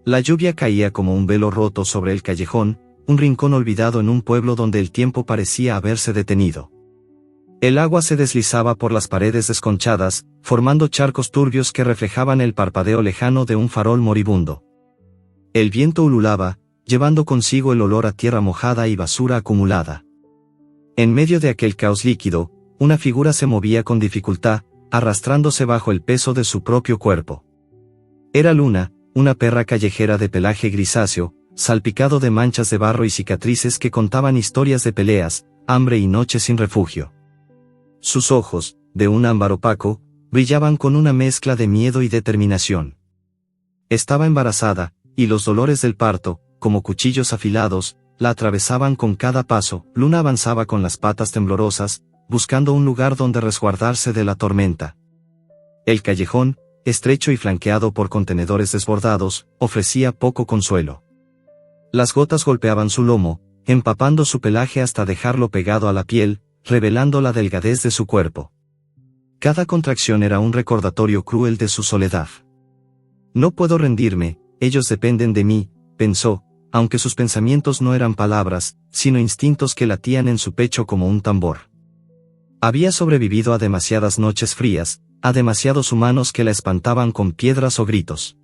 La lluvia caía como un velo roto sobre el callejón, un rincón olvidado en un pueblo donde el tiempo parecía haberse detenido. El agua se deslizaba por las paredes desconchadas, formando charcos turbios que reflejaban el parpadeo lejano de un farol moribundo. El viento ululaba, llevando consigo el olor a tierra mojada y basura acumulada. En medio de aquel caos líquido, una figura se movía con dificultad, arrastrándose bajo el peso de su propio cuerpo. Era Luna, una perra callejera de pelaje grisáceo, salpicado de manchas de barro y cicatrices que contaban historias de peleas, hambre y noches sin refugio. Sus ojos, de un ámbar opaco, brillaban con una mezcla de miedo y determinación. Estaba embarazada, y los dolores del parto, como cuchillos afilados, la atravesaban con cada paso. Luna avanzaba con las patas temblorosas, buscando un lugar donde resguardarse de la tormenta. El callejón, estrecho y flanqueado por contenedores desbordados, ofrecía poco consuelo. Las gotas golpeaban su lomo, empapando su pelaje hasta dejarlo pegado a la piel, revelando la delgadez de su cuerpo. Cada contracción era un recordatorio cruel de su soledad. No puedo rendirme, ellos dependen de mí, pensó, aunque sus pensamientos no eran palabras, sino instintos que latían en su pecho como un tambor. Había sobrevivido a demasiadas noches frías, a demasiados humanos que la espantaban con piedras o gritos.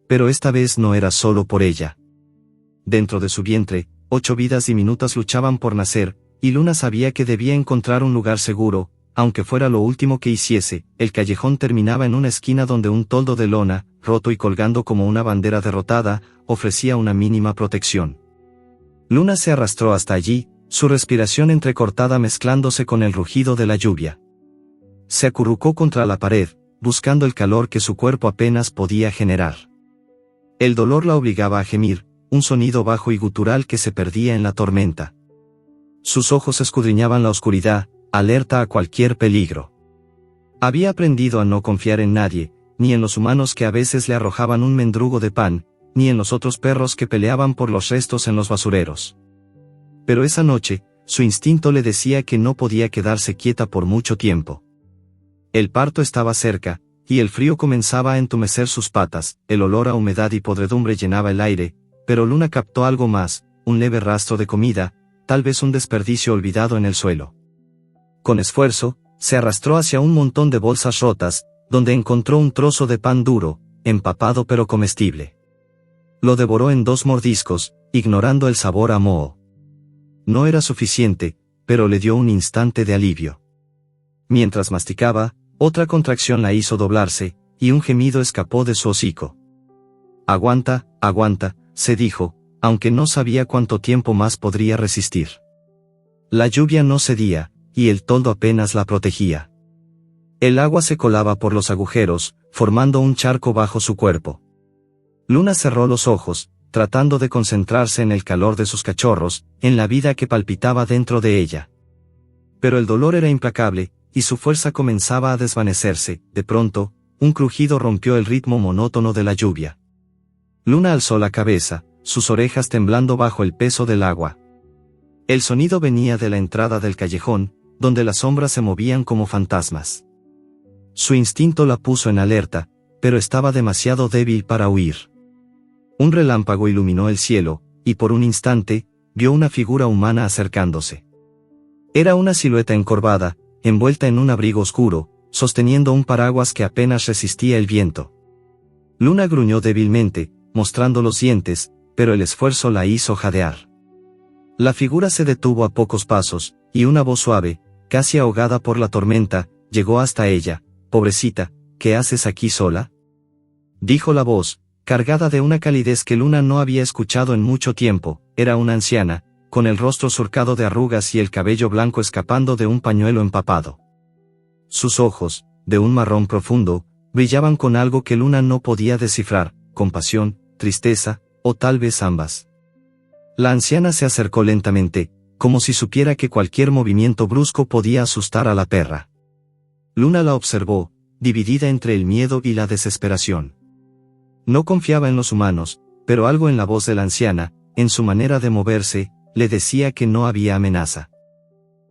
Pero esta vez no era solo por ella. Dentro de su vientre, 8 vidas diminutas luchaban por nacer, y Luna sabía que debía encontrar un lugar seguro, aunque fuera lo último que hiciese. El callejón terminaba en una esquina donde un toldo de lona, roto y colgando como una bandera derrotada, ofrecía una mínima protección. Luna se arrastró hasta allí, su respiración entrecortada mezclándose con el rugido de la lluvia. Se acurrucó contra la pared, buscando el calor que su cuerpo apenas podía generar. El dolor la obligaba a gemir, un sonido bajo y gutural que se perdía en la tormenta. Sus ojos escudriñaban la oscuridad, alerta a cualquier peligro. Había aprendido a no confiar en nadie, ni en los humanos que a veces le arrojaban un mendrugo de pan, ni en los otros perros que peleaban por los restos en los basureros. Pero esa noche, su instinto le decía que no podía quedarse quieta por mucho tiempo. El parto estaba cerca, y el frío comenzaba a entumecer sus patas. El olor a humedad y podredumbre llenaba el aire, pero Luna captó algo más, un leve rastro de comida, tal vez un desperdicio olvidado en el suelo. Con esfuerzo, se arrastró hacia un montón de bolsas rotas, donde encontró un trozo de pan duro, empapado pero comestible. Lo devoró en 2 mordiscos, ignorando el sabor a moho. No era suficiente, pero le dio un instante de alivio. Mientras masticaba, otra contracción la hizo doblarse, y un gemido escapó de su hocico. Aguanta, aguanta, se dijo, aunque no sabía cuánto tiempo más podría resistir. La lluvia no cedía, y el toldo apenas la protegía. El agua se colaba por los agujeros, formando un charco bajo su cuerpo. Luna cerró los ojos, tratando de concentrarse en el calor de sus cachorros, en la vida que palpitaba dentro de ella. Pero el dolor era implacable, y su fuerza comenzaba a desvanecerse. De pronto, un crujido rompió el ritmo monótono de la lluvia. Luna alzó la cabeza, sus orejas temblando bajo el peso del agua. El sonido venía de la entrada del callejón, donde las sombras se movían como fantasmas. Su instinto la puso en alerta, pero estaba demasiado débil para huir. Un relámpago iluminó el cielo, y por un instante, vio una figura humana acercándose. Era una silueta encorvada, envuelta en un abrigo oscuro, sosteniendo un paraguas que apenas resistía el viento. Luna gruñó débilmente, mostrando los dientes, pero el esfuerzo la hizo jadear. La figura se detuvo a pocos pasos, y una voz suave, casi ahogada por la tormenta, llegó hasta ella. «Pobrecita, ¿qué haces aquí sola?», dijo la voz, cargada de una calidez que Luna no había escuchado en mucho tiempo. Era una anciana, con el rostro surcado de arrugas y el cabello blanco escapando de un pañuelo empapado. Sus ojos, de un marrón profundo, brillaban con algo que Luna no podía descifrar, compasión, tristeza, o tal vez ambas. La anciana se acercó lentamente, como si supiera que cualquier movimiento brusco podía asustar a la perra. Luna la observó, dividida entre el miedo y la desesperación. No confiaba en los humanos, pero algo en la voz de la anciana, en su manera de moverse, le decía que no había amenaza.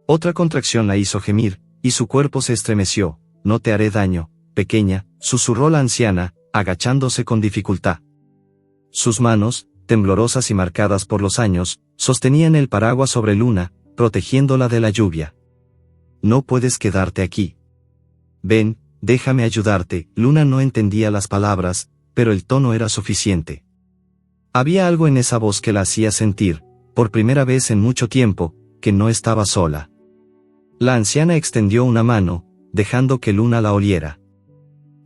Otra contracción la hizo gemir, y su cuerpo se estremeció. «No te haré daño, pequeña», susurró la anciana, agachándose con dificultad. Sus manos, temblorosas y marcadas por los años, sostenían el paraguas sobre Luna, protegiéndola de la lluvia. No puedes quedarte aquí. Ven, déjame ayudarte. Luna no entendía las palabras, pero el tono era suficiente. Había algo en esa voz que la hacía sentir, por primera vez en mucho tiempo, que no estaba sola. La anciana extendió una mano, dejando que Luna la oliera.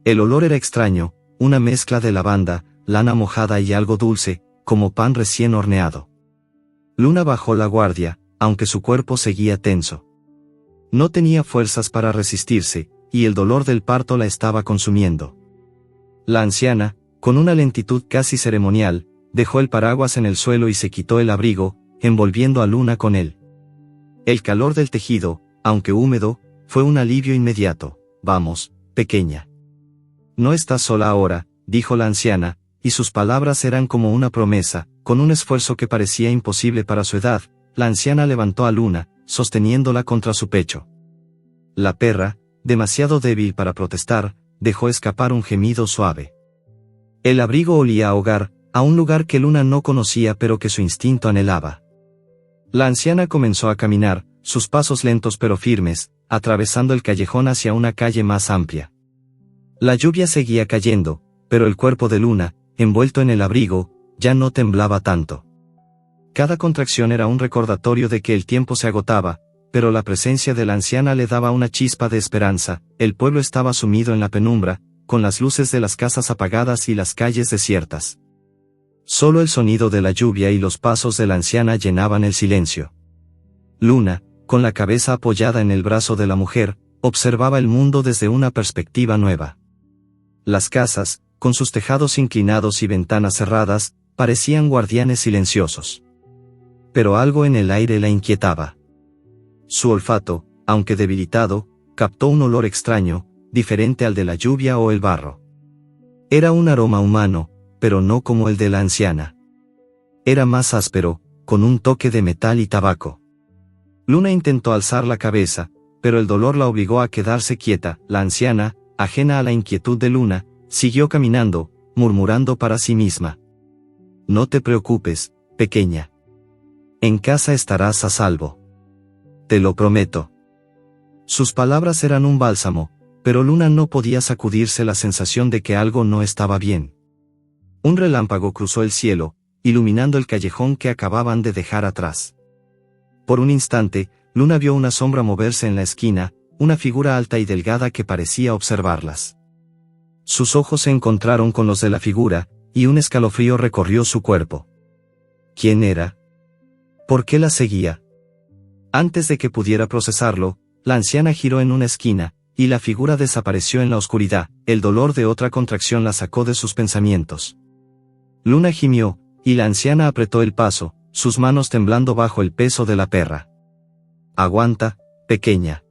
El olor era extraño, una mezcla de lavanda, lana mojada y algo dulce, como pan recién horneado. Luna bajó la guardia, aunque su cuerpo seguía tenso. No tenía fuerzas para resistirse, y el dolor del parto la estaba consumiendo. La anciana, con una lentitud casi ceremonial, dejó el paraguas en el suelo y se quitó el abrigo, envolviendo a Luna con él. El calor del tejido, aunque húmedo, fue un alivio inmediato. Vamos, pequeña. No estás sola ahora, dijo la anciana, y sus palabras eran como una promesa. Con un esfuerzo que parecía imposible para su edad, la anciana levantó a Luna, sosteniéndola contra su pecho. La perra, demasiado débil para protestar, dejó escapar un gemido suave. El abrigo olía a hogar, a un lugar que Luna no conocía pero que su instinto anhelaba. La anciana comenzó a caminar, sus pasos lentos pero firmes, atravesando el callejón hacia una calle más amplia. La lluvia seguía cayendo, pero el cuerpo de Luna, envuelto en el abrigo, ya no temblaba tanto. Cada contracción era un recordatorio de que el tiempo se agotaba, pero la presencia de la anciana le daba una chispa de esperanza. El pueblo estaba sumido en la penumbra, con las luces de las casas apagadas y las calles desiertas. Solo el sonido de la lluvia y los pasos de la anciana llenaban el silencio. Luna, con la cabeza apoyada en el brazo de la mujer, observaba el mundo desde una perspectiva nueva. Las casas, con sus tejados inclinados y ventanas cerradas, parecían guardianes silenciosos. Pero algo en el aire la inquietaba. Su olfato, aunque debilitado, captó un olor extraño, diferente al de la lluvia o el barro. Era un aroma humano, pero no como el de la anciana. Era más áspero, con un toque de metal y tabaco. Luna intentó alzar la cabeza, pero el dolor la obligó a quedarse quieta. La anciana, ajena a la inquietud de Luna, siguió caminando, murmurando para sí misma. No te preocupes, pequeña. En casa estarás a salvo. Te lo prometo. Sus palabras eran un bálsamo, pero Luna no podía sacudirse la sensación de que algo no estaba bien. Un relámpago cruzó el cielo, iluminando el callejón que acababan de dejar atrás. Por un instante, Luna vio una sombra moverse en la esquina, una figura alta y delgada que parecía observarlas. Sus ojos se encontraron con los de la figura, y un escalofrío recorrió su cuerpo. ¿Quién era? ¿Por qué la seguía? Antes de que pudiera procesarlo, la anciana giró en una esquina, y la figura desapareció en la oscuridad. El dolor de otra contracción la sacó de sus pensamientos. Luna gimió, y la anciana apretó el paso, sus manos temblando bajo el peso de la perra. Aguanta, pequeña.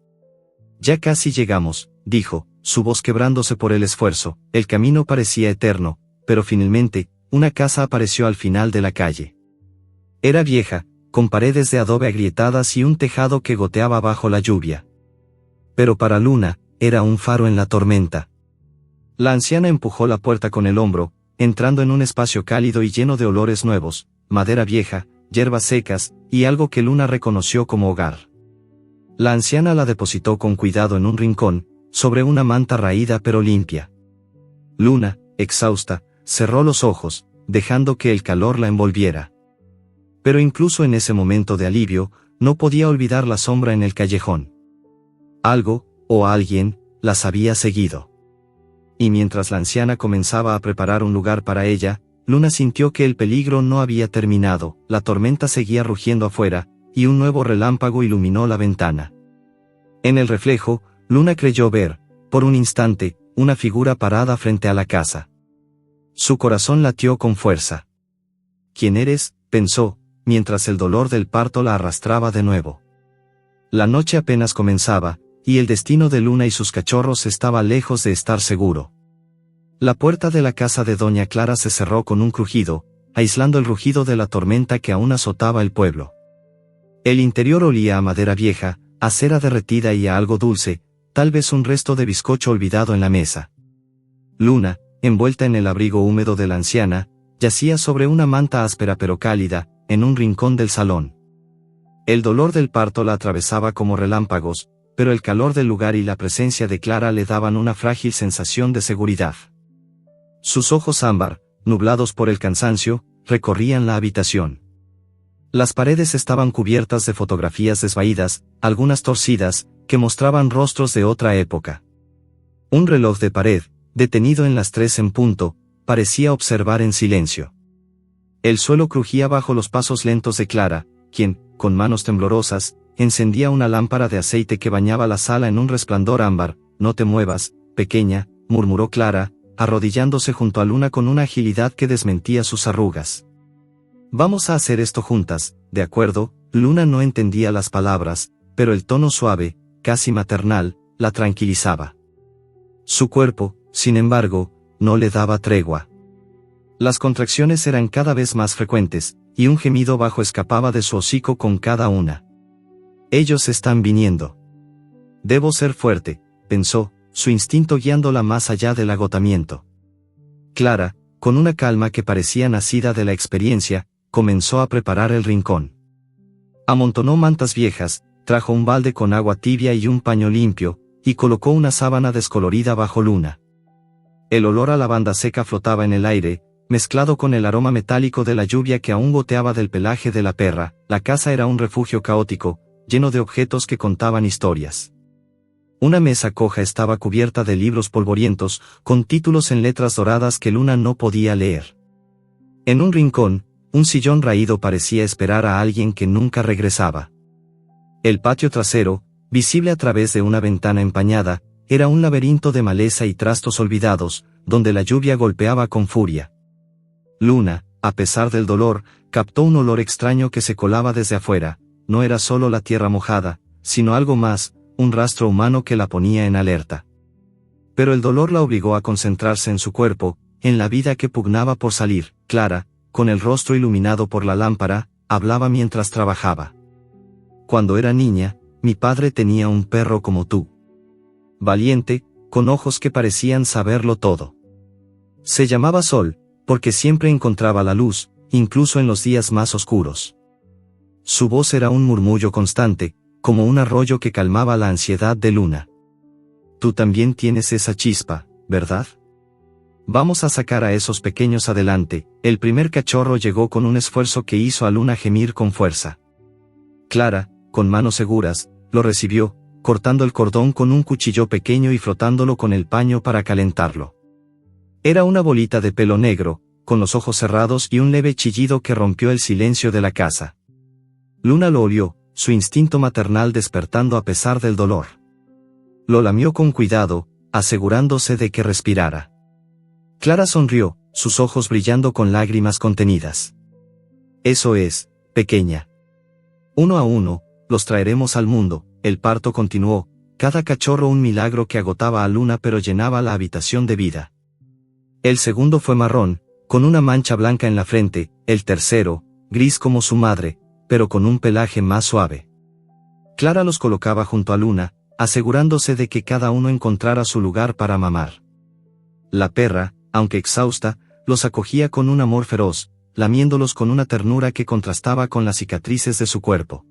Ya casi llegamos, dijo, su voz quebrándose por el esfuerzo. El camino parecía eterno, pero finalmente, una casa apareció al final de la calle. Era vieja, con paredes de adobe agrietadas y un tejado que goteaba bajo la lluvia. Pero para Luna, era un faro en la tormenta. La anciana empujó la puerta con el hombro, entrando en un espacio cálido y lleno de olores nuevos, madera vieja, hierbas secas, y algo que Luna reconoció como hogar. La anciana la depositó con cuidado en un rincón, sobre una manta raída pero limpia. Luna, exhausta, cerró los ojos, dejando que el calor la envolviera. Pero incluso en ese momento de alivio, no podía olvidar la sombra en el callejón. Algo, o alguien, las había seguido. Y mientras la anciana comenzaba a preparar un lugar para ella, Luna sintió que el peligro no había terminado. La tormenta seguía rugiendo afuera, y un nuevo relámpago iluminó la ventana. En el reflejo, Luna creyó ver, por un instante, una figura parada frente a la casa. Su corazón latió con fuerza. ¿Quién eres?, pensó, mientras el dolor del parto la arrastraba de nuevo. La noche apenas comenzaba, y el destino de Luna y sus cachorros estaba lejos de estar seguro. La puerta de la casa de Doña Clara se cerró con un crujido, aislando el rugido de la tormenta que aún azotaba el pueblo. El interior olía a madera vieja, a cera derretida y a algo dulce, tal vez un resto de bizcocho olvidado en la mesa. Luna, envuelta en el abrigo húmedo de la anciana, yacía sobre una manta áspera pero cálida, en un rincón del salón. El dolor del parto la atravesaba como relámpagos, pero el calor del lugar y la presencia de Clara le daban una frágil sensación de seguridad. Sus ojos ámbar, nublados por el cansancio, recorrían la habitación. Las paredes estaban cubiertas de fotografías desvaídas, algunas torcidas, que mostraban rostros de otra época. Un reloj de pared, detenido en las 3 en punto, parecía observar en silencio. El suelo crujía bajo los pasos lentos de Clara, quien, con manos temblorosas, encendía una lámpara de aceite que bañaba la sala en un resplandor ámbar. «No te muevas, pequeña», murmuró Clara, arrodillándose junto a Luna con una agilidad que desmentía sus arrugas. «Vamos a hacer esto juntas, ¿de acuerdo?» Luna no entendía las palabras, pero el tono suave, casi maternal, la tranquilizaba. Su cuerpo, sin embargo, no le daba tregua. Las contracciones eran cada vez más frecuentes, y un gemido bajo escapaba de su hocico con cada una. «Ellos están viniendo. Debo ser fuerte», pensó, su instinto guiándola más allá del agotamiento. Clara, con una calma que parecía nacida de la experiencia, comenzó a preparar el rincón. Amontonó mantas viejas, trajo un balde con agua tibia y un paño limpio, y colocó una sábana descolorida bajo Luna. El olor a lavanda seca flotaba en el aire, mezclado con el aroma metálico de la lluvia que aún goteaba del pelaje de la perra. La casa era un refugio caótico, lleno de objetos que contaban historias. Una mesa coja estaba cubierta de libros polvorientos, con títulos en letras doradas que Luna no podía leer. En un rincón, un sillón raído parecía esperar a alguien que nunca regresaba. El patio trasero, visible a través de una ventana empañada, era un laberinto de maleza y trastos olvidados, donde la lluvia golpeaba con furia. Luna, a pesar del dolor, captó un olor extraño que se colaba desde afuera. No era solo la tierra mojada, sino algo más, un rastro humano que la ponía en alerta. Pero el dolor la obligó a concentrarse en su cuerpo, en la vida que pugnaba por salir. Clara, con el rostro iluminado por la lámpara, hablaba mientras trabajaba. «Cuando era niña, mi padre tenía un perro como tú. Valiente, con ojos que parecían saberlo todo. Se llamaba Sol, porque siempre encontraba la luz, incluso en los días más oscuros. Su voz era un murmullo constante, como un arroyo que calmaba la ansiedad de Luna. Tú también tienes esa chispa, ¿verdad? Vamos a sacar a esos pequeños adelante». El primer cachorro llegó con un esfuerzo que hizo a Luna gemir con fuerza. Clara, con manos seguras, lo recibió, cortando el cordón con un cuchillo pequeño y frotándolo con el paño para calentarlo. Era una bolita de pelo negro, con los ojos cerrados y un leve chillido que rompió el silencio de la casa. Luna lo olió, su instinto maternal despertando a pesar del dolor. Lo lamió con cuidado, asegurándose de que respirara. Clara sonrió, sus ojos brillando con lágrimas contenidas. «Eso es, pequeña. Uno a uno, los traeremos al mundo». El parto continuó, cada cachorro un milagro que agotaba a Luna pero llenaba la habitación de vida. El segundo fue marrón, con una mancha blanca en la frente, el tercero, gris como su madre, pero con un pelaje más suave. Clara los colocaba junto a Luna, asegurándose de que cada uno encontrara su lugar para mamar. La perra, aunque exhausta, los acogía con un amor feroz, lamiéndolos con una ternura que contrastaba con las cicatrices de su cuerpo.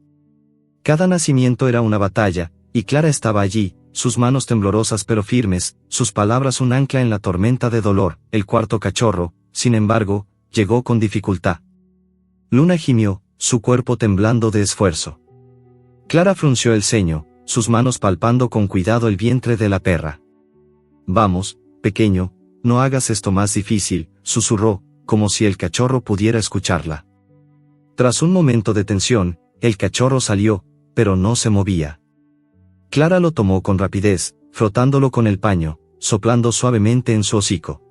Cada nacimiento era una batalla, y Clara estaba allí, sus manos temblorosas pero firmes, sus palabras un ancla en la tormenta de dolor. El cuarto cachorro, sin embargo, llegó con dificultad. Luna gimió, su cuerpo temblando de esfuerzo. Clara frunció el ceño, sus manos palpando con cuidado el vientre de la perra. «Vamos, pequeño, no hagas esto más difícil», susurró, como si el cachorro pudiera escucharla. Tras un momento de tensión, el cachorro salió, pero no se movía. Clara lo tomó con rapidez, frotándolo con el paño, soplando suavemente en su hocico.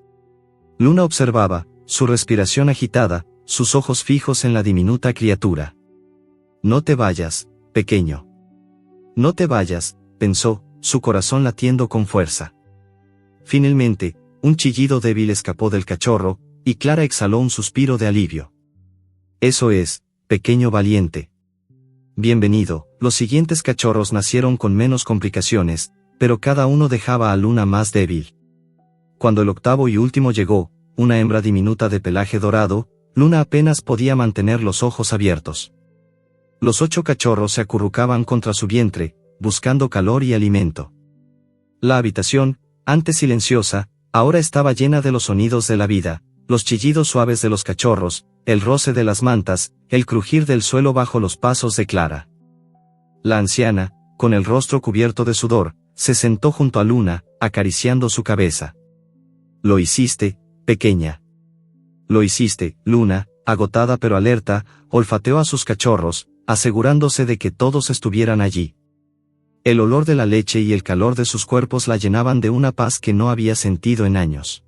Luna observaba, su respiración agitada, sus ojos fijos en la diminuta criatura. «No te vayas, pequeño. No te vayas», pensó, su corazón latiendo con fuerza. Finalmente, un chillido débil escapó del cachorro, y Clara exhaló un suspiro de alivio. «Eso es, pequeño valiente. Bienvenido». Los siguientes cachorros nacieron con menos complicaciones, pero cada uno dejaba a Luna más débil. Cuando el octavo y último llegó, una hembra diminuta de pelaje dorado, Luna apenas podía mantener los ojos abiertos. Los 8 cachorros se acurrucaban contra su vientre, buscando calor y alimento. La habitación, antes silenciosa, ahora estaba llena de los sonidos de la vida, los chillidos suaves de los cachorros, el roce de las mantas, el crujir del suelo bajo los pasos de Clara. La anciana, con el rostro cubierto de sudor, se sentó junto a Luna, acariciando su cabeza. «Lo hiciste, pequeña». «Lo hiciste», Luna, agotada pero alerta, olfateó a sus cachorros, asegurándose de que todos estuvieran allí. El olor de la leche y el calor de sus cuerpos la llenaban de una paz que no había sentido en años.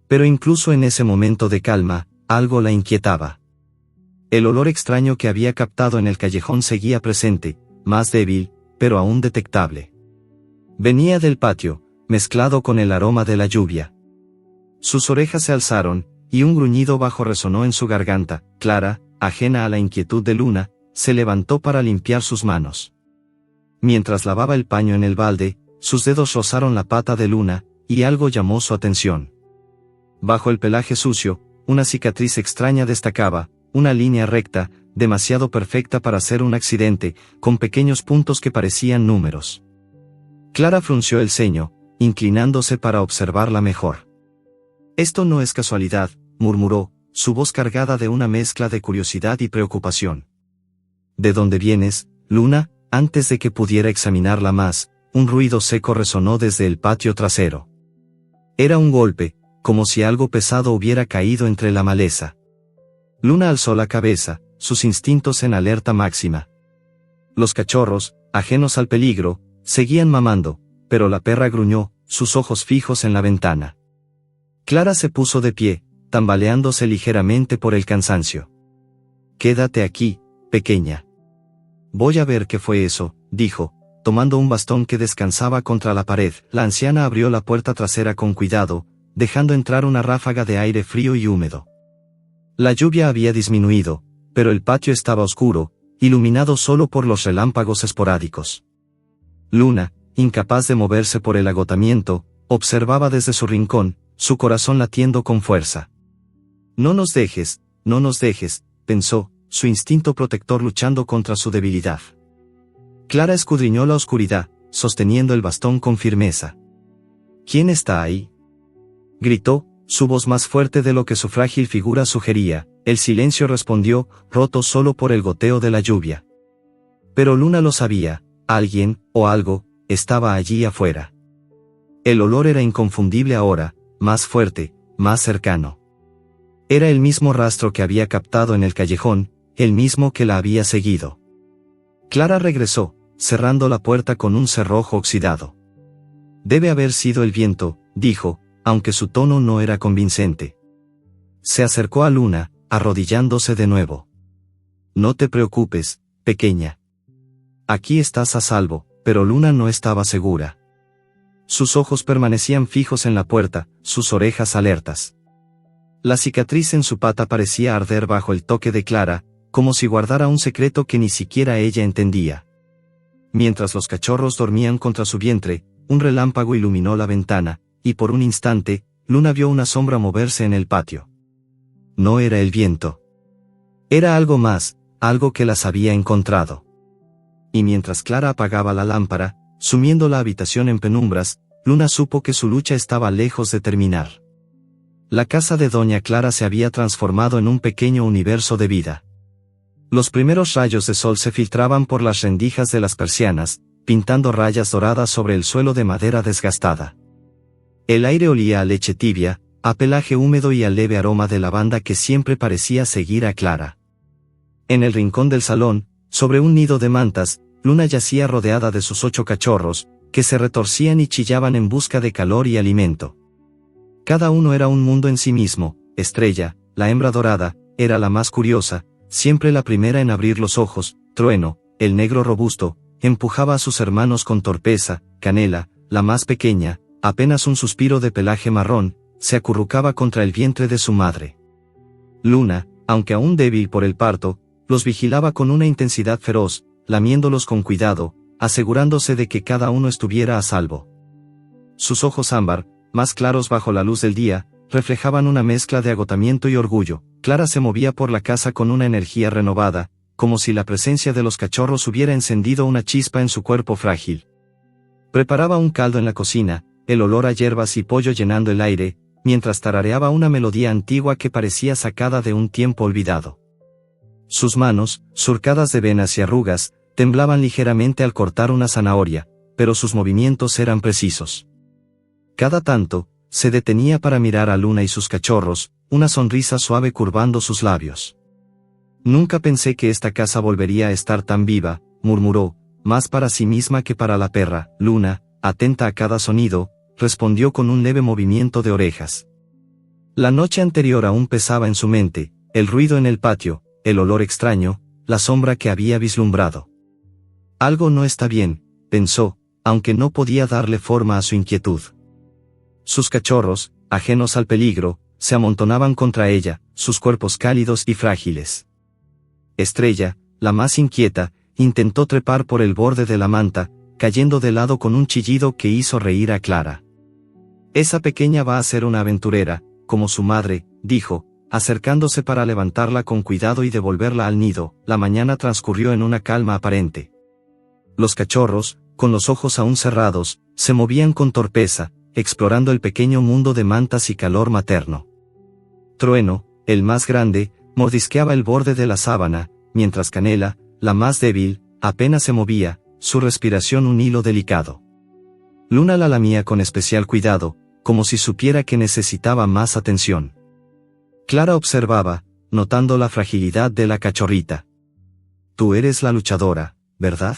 Pero incluso en ese momento de calma, algo la inquietaba. El olor extraño que había captado en el callejón seguía presente, más débil, pero aún detectable. Venía del patio, mezclado con el aroma de la lluvia. Sus orejas se alzaron, y un gruñido bajo resonó en su garganta. Clara, ajena a la inquietud de Luna, se levantó para limpiar sus manos. Mientras lavaba el paño en el balde, sus dedos rozaron la pata de Luna, y algo llamó su atención. Bajo el pelaje sucio, una cicatriz extraña destacaba, una línea recta, demasiado perfecta para ser un accidente, con pequeños puntos que parecían números. Clara frunció el ceño, inclinándose para observarla mejor. «Esto no es casualidad», murmuró, su voz cargada de una mezcla de curiosidad y preocupación. «¿De dónde vienes, Luna?». Antes de que pudiera examinarla más, un ruido seco resonó desde el patio trasero. Era un golpe, como si algo pesado hubiera caído entre la maleza. Luna alzó la cabeza, sus instintos en alerta máxima. Los cachorros, ajenos al peligro, seguían mamando, pero la perra gruñó, sus ojos fijos en la ventana. Clara se puso de pie, tambaleándose ligeramente por el cansancio. «Quédate aquí, pequeña. Voy a ver qué fue eso», dijo, tomando un bastón que descansaba contra la pared. La anciana abrió la puerta trasera con cuidado, dejando entrar una ráfaga de aire frío y húmedo. La lluvia había disminuido, pero el patio estaba oscuro, iluminado solo por los relámpagos esporádicos. Luna, incapaz de moverse por el agotamiento, observaba desde su rincón, su corazón latiendo con fuerza. «No nos dejes», pensó, su instinto protector luchando contra su debilidad. Clara escudriñó la oscuridad, sosteniendo el bastón con firmeza. «¿Quién está ahí?», gritó, su voz más fuerte de lo que su frágil figura sugería. El silencio respondió, roto solo por el goteo de la lluvia. Pero Luna lo sabía, alguien, o algo, estaba allí afuera. El olor era inconfundible ahora, más fuerte, más cercano. Era el mismo rastro que había captado en el callejón, el mismo que la había seguido. Clara regresó, cerrando la puerta con un cerrojo oxidado. «Debe haber sido el viento», dijo, aunque su tono no era convincente. Se acercó a Luna, arrodillándose de nuevo. «No te preocupes, pequeña. Aquí estás a salvo», pero Luna no estaba segura. Sus ojos permanecían fijos en la puerta, sus orejas alertas. La cicatriz en su pata parecía arder bajo el toque de Clara, como si guardara un secreto que ni siquiera ella entendía. Mientras los cachorros dormían contra su vientre, un relámpago iluminó la ventana, y por un instante, Luna vio una sombra moverse en el patio. No era el viento. Era algo más, algo que las había encontrado. Y mientras Clara apagaba la lámpara, sumiendo la habitación en penumbras, Luna supo que su lucha estaba lejos de terminar. La casa de Doña Clara se había transformado en un pequeño universo de vida. Los primeros rayos de sol se filtraban por las rendijas de las persianas, pintando rayas doradas sobre el suelo de madera desgastada. El aire olía a leche tibia, a pelaje húmedo y al leve aroma de lavanda que siempre parecía seguir a Clara. En el rincón del salón, sobre un nido de mantas, Luna yacía rodeada de sus 8 cachorros, que se retorcían y chillaban en busca de calor y alimento. Cada uno era un mundo en sí mismo. Estrella, la hembra dorada, era la más curiosa, siempre la primera en abrir los ojos. Trueno, el negro robusto, empujaba a sus hermanos con torpeza. Canela, la más pequeña, apenas un suspiro de pelaje marrón, se acurrucaba contra el vientre de su madre. Luna, aunque aún débil por el parto, los vigilaba con una intensidad feroz, lamiéndolos con cuidado, asegurándose de que cada uno estuviera a salvo. Sus ojos ámbar, más claros bajo la luz del día, reflejaban una mezcla de agotamiento y orgullo. Clara se movía por la casa con una energía renovada, como si la presencia de los cachorros hubiera encendido una chispa en su cuerpo frágil. Preparaba un caldo en la cocina, el olor a hierbas y pollo llenando el aire, mientras tarareaba una melodía antigua que parecía sacada de un tiempo olvidado. Sus manos, surcadas de venas y arrugas, temblaban ligeramente al cortar una zanahoria, pero sus movimientos eran precisos. Cada tanto, se detenía para mirar a Luna y sus cachorros, una sonrisa suave curvando sus labios. «Nunca pensé que esta casa volvería a estar tan viva», murmuró, más para sí misma que para la perra. Luna, atenta a cada sonido, respondió con un leve movimiento de orejas. La noche anterior aún pesaba en su mente, el ruido en el patio, el olor extraño, la sombra que había vislumbrado. Algo no está bien, pensó, aunque no podía darle forma a su inquietud. Sus cachorros, ajenos al peligro, se amontonaban contra ella, sus cuerpos cálidos y frágiles. Estrella, la más inquieta, intentó trepar por el borde de la manta, cayendo de lado con un chillido que hizo reír a Clara. «Esa pequeña va a ser una aventurera, como su madre», dijo, acercándose para levantarla con cuidado y devolverla al nido. La mañana transcurrió en una calma aparente. Los cachorros, con los ojos aún cerrados, se movían con torpeza, explorando el pequeño mundo de mantas y calor materno. Trueno, el más grande, mordisqueaba el borde de la sábana, mientras Canela, la más débil, apenas se movía, su respiración un hilo delicado. Luna la lamía con especial cuidado, como si supiera que necesitaba más atención. Clara observaba, notando la fragilidad de la cachorrita. «Tú eres la luchadora, ¿verdad?»,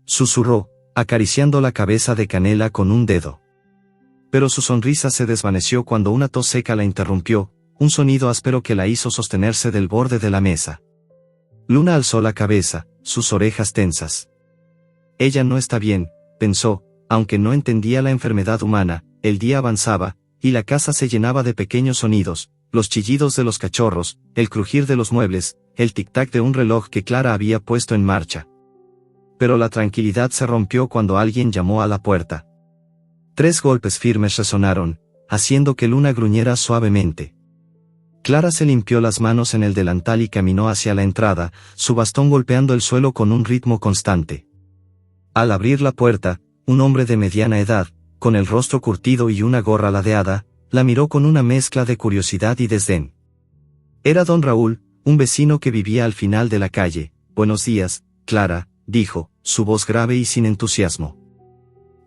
susurró, acariciando la cabeza de Canela con un dedo. Pero su sonrisa se desvaneció cuando una tos seca la interrumpió, un sonido áspero que la hizo sostenerse del borde de la mesa. Luna alzó la cabeza, sus orejas tensas. Ella no está bien, pensó, aunque no entendía la enfermedad humana. El día avanzaba, y la casa se llenaba de pequeños sonidos, los chillidos de los cachorros, el crujir de los muebles, el tic-tac de un reloj que Clara había puesto en marcha. Pero la tranquilidad se rompió cuando alguien llamó a la puerta. 3 golpes firmes resonaron, haciendo que Luna gruñera suavemente. Clara se limpió las manos en el delantal y caminó hacia la entrada, su bastón golpeando el suelo con un ritmo constante. Al abrir la puerta, un hombre de mediana edad, con el rostro curtido y una gorra ladeada, la miró con una mezcla de curiosidad y desdén. Era don Raúl, un vecino que vivía al final de la calle. «Buenos días, Clara», dijo, su voz grave y sin entusiasmo.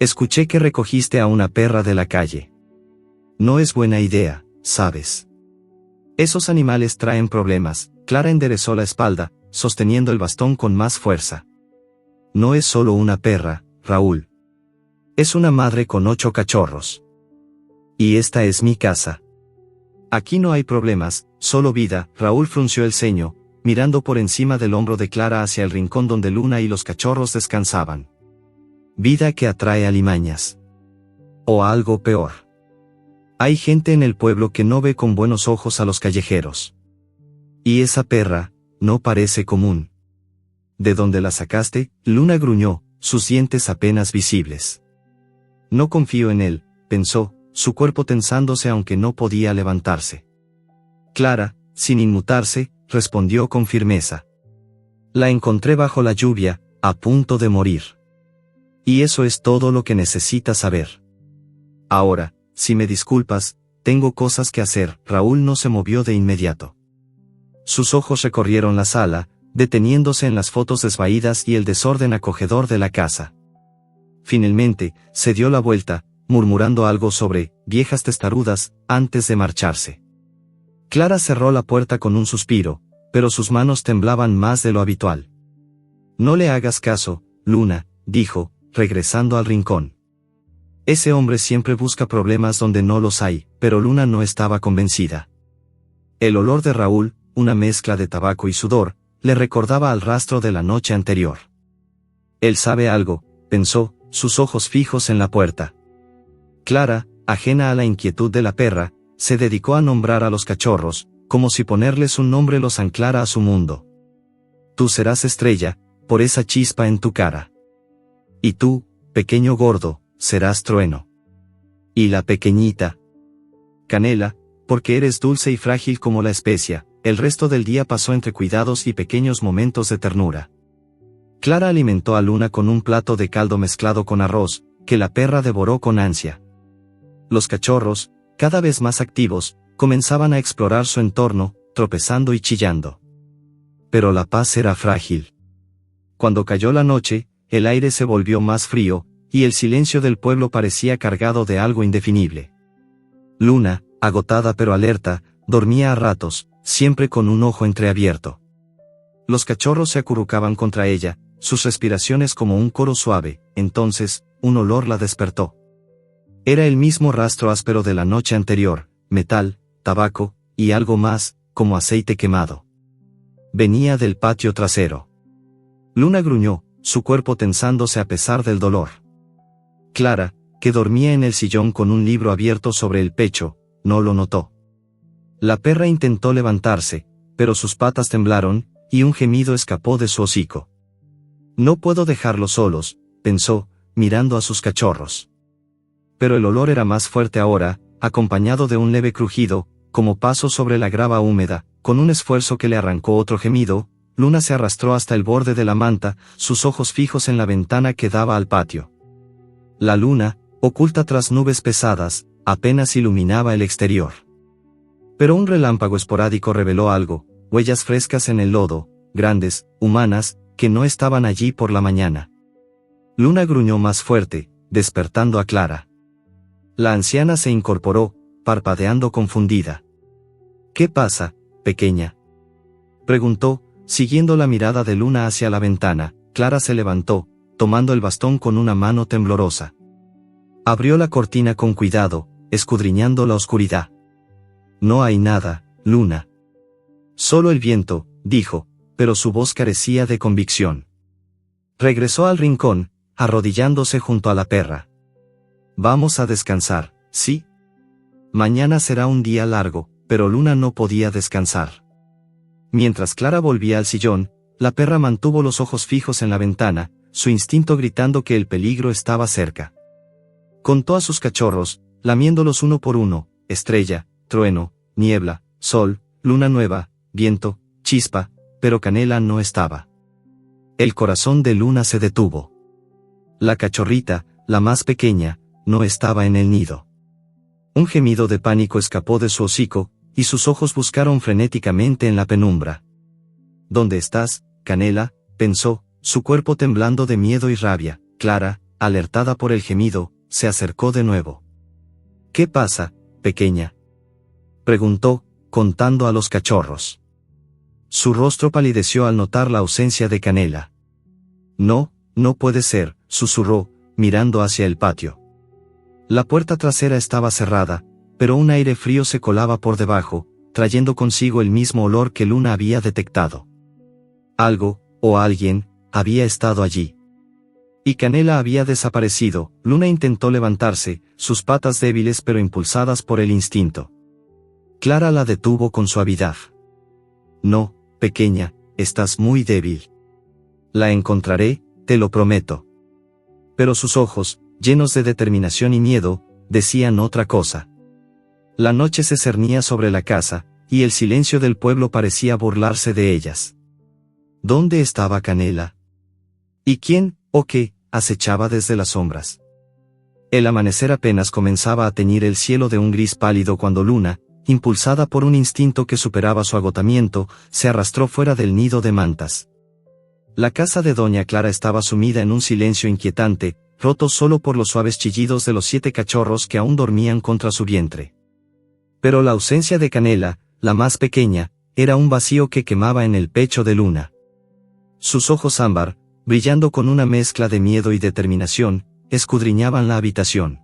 «Escuché que recogiste a una perra de la calle. No es buena idea, ¿sabes? Esos animales traen problemas». Clara enderezó la espalda, sosteniendo el bastón con más fuerza. «No es solo una perra, Raúl. Es una madre con 8 cachorros. Y esta es mi casa. Aquí no hay problemas, solo vida». Raúl frunció el ceño, mirando por encima del hombro de Clara hacia el rincón donde Luna y los cachorros descansaban. «Vida que atrae alimañas. O algo peor. Hay gente en el pueblo que no ve con buenos ojos a los callejeros. Y esa perra, no parece común». «¿De dónde la sacaste?», Luna gruñó, sus dientes apenas visibles. «No confío en él», pensó, su cuerpo tensándose aunque no podía levantarse. Clara, sin inmutarse, respondió con firmeza. «La encontré bajo la lluvia, a punto de morir. Y eso es todo lo que necesitas saber. Ahora, si me disculpas, tengo cosas que hacer». Raúl no se movió de inmediato. Sus ojos recorrieron la sala, deteniéndose en las fotos desvaídas y el desorden acogedor de la casa. Finalmente, se dio la vuelta, murmurando algo sobre «viejas testarudas», antes de marcharse. Clara cerró la puerta con un suspiro, pero sus manos temblaban más de lo habitual. «No le hagas caso, Luna», dijo, regresando al rincón. «Ese hombre siempre busca problemas donde no los hay», pero Luna no estaba convencida. El olor de Raúl, una mezcla de tabaco y sudor, le recordaba al rastro de la noche anterior. «Él sabe algo», pensó, sus ojos fijos en la puerta. Clara, ajena a la inquietud de la perra, se dedicó a nombrar a los cachorros, como si ponerles un nombre los anclara a su mundo. «Tú serás Estrella, por esa chispa en tu cara. Y tú, pequeño gordo, serás Trueno. Y la pequeñita». Canela, porque eres dulce y frágil como la especia. El resto del día pasó entre cuidados y pequeños momentos de ternura. Clara alimentó a Luna con un plato de caldo mezclado con arroz, que la perra devoró con ansia. Los cachorros, cada vez más activos, comenzaban a explorar su entorno, tropezando y chillando. Pero la paz era frágil. Cuando cayó la noche, el aire se volvió más frío, y el silencio del pueblo parecía cargado de algo indefinible. Luna, agotada pero alerta, dormía a ratos, siempre con un ojo entreabierto. Los cachorros se acurrucaban contra ella, sus respiraciones como un coro suave. Entonces, un olor la despertó. Era el mismo rastro áspero de la noche anterior, metal, tabaco, y algo más, como aceite quemado. Venía del patio trasero. Luna gruñó, su cuerpo tensándose a pesar del dolor. Clara, que dormía en el sillón con un libro abierto sobre el pecho, no lo notó. La perra intentó levantarse, pero sus patas temblaron, y un gemido escapó de su hocico. No puedo dejarlos solos, pensó, mirando a sus cachorros. Pero el olor era más fuerte ahora, acompañado de un leve crujido, como pasos sobre la grava húmeda. Con un esfuerzo que le arrancó otro gemido, Luna se arrastró hasta el borde de la manta, sus ojos fijos en la ventana que daba al patio. La luna, oculta tras nubes pesadas, apenas iluminaba el exterior. Pero un relámpago esporádico reveló algo, huellas frescas en el lodo, grandes, humanas, que no estaban allí por la mañana. Luna gruñó más fuerte, despertando a Clara. La anciana se incorporó, parpadeando confundida. ¿Qué pasa, pequeña?, preguntó, siguiendo la mirada de Luna hacia la ventana. Clara se levantó, tomando el bastón con una mano temblorosa. Abrió la cortina con cuidado, escudriñando la oscuridad. No hay nada, Luna. Solo el viento, dijo, pero su voz carecía de convicción. Regresó al rincón, arrodillándose junto a la perra. Vamos a descansar, ¿sí? Mañana será un día largo, pero Luna no podía descansar. Mientras Clara volvía al sillón, la perra mantuvo los ojos fijos en la ventana, su instinto gritando que el peligro estaba cerca. Contó a sus cachorros, lamiéndolos uno por uno: estrella, trueno, niebla, sol, luna nueva, viento, chispa, pero Canela no estaba. El corazón de Luna se detuvo. La cachorrita, la más pequeña, no estaba en el nido. Un gemido de pánico escapó de su hocico, y sus ojos buscaron frenéticamente en la penumbra. ¿Dónde estás, Canela?, pensó, su cuerpo temblando de miedo y rabia. Clara, alertada por el gemido, se acercó de nuevo. ¿Qué pasa, pequeña?, preguntó, contando a los cachorros. Su rostro palideció al notar la ausencia de Canela. No, no puede ser, susurró, mirando hacia el patio. La puerta trasera estaba cerrada, pero un aire frío se colaba por debajo, trayendo consigo el mismo olor que Luna había detectado. Algo, o alguien, había estado allí. Y Canela había desaparecido. Luna intentó levantarse, sus patas débiles pero impulsadas por el instinto. Clara la detuvo con suavidad. No, pequeña, estás muy débil. La encontraré, te lo prometo. Pero sus ojos, llenos de determinación y miedo, decían otra cosa. La noche se cernía sobre la casa, y el silencio del pueblo parecía burlarse de ellas. ¿Dónde estaba Canela? ¿Y quién, o qué, acechaba desde las sombras? El amanecer apenas comenzaba a teñir el cielo de un gris pálido cuando Luna, impulsada por un instinto que superaba su agotamiento, se arrastró fuera del nido de mantas. La casa de Doña Clara estaba sumida en un silencio inquietante, roto solo por los suaves chillidos de los 7 cachorros que aún dormían contra su vientre. Pero la ausencia de Canela, la más pequeña, era un vacío que quemaba en el pecho de Luna. Sus ojos ámbar, brillando con una mezcla de miedo y determinación, escudriñaban la habitación.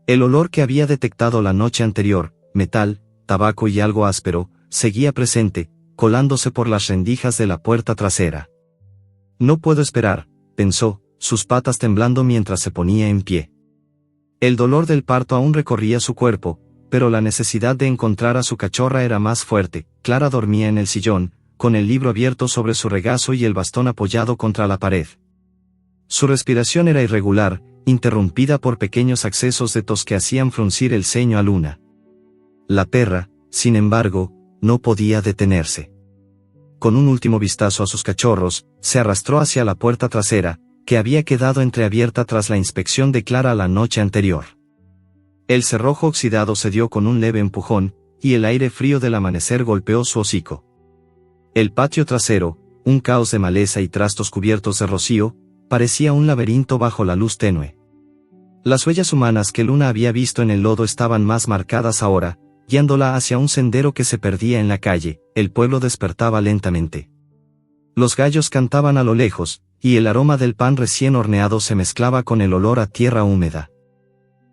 El olor que había detectado la noche anterior, metal, tabaco y algo áspero, seguía presente, colándose por las rendijas de la puerta trasera. No puedo esperar, pensó, sus patas temblando mientras se ponía en pie. El dolor del parto aún recorría su cuerpo, pero la necesidad de encontrar a su cachorra era más fuerte. Clara dormía en el sillón, con el libro abierto sobre su regazo y el bastón apoyado contra la pared. Su respiración era irregular, interrumpida por pequeños accesos de tos que hacían fruncir el ceño a Luna. La perra, sin embargo, no podía detenerse. Con un último vistazo a sus cachorros, se arrastró hacia la puerta trasera, que había quedado entreabierta tras la inspección de Clara la noche anterior. El cerrojo oxidado se dio con un leve empujón, y el aire frío del amanecer golpeó su hocico. El patio trasero, un caos de maleza y trastos cubiertos de rocío, parecía un laberinto bajo la luz tenue. Las huellas humanas que Luna había visto en el lodo estaban más marcadas ahora, guiándola hacia un sendero que se perdía en la calle. El pueblo despertaba lentamente. Los gallos cantaban a lo lejos, y el aroma del pan recién horneado se mezclaba con el olor a tierra húmeda.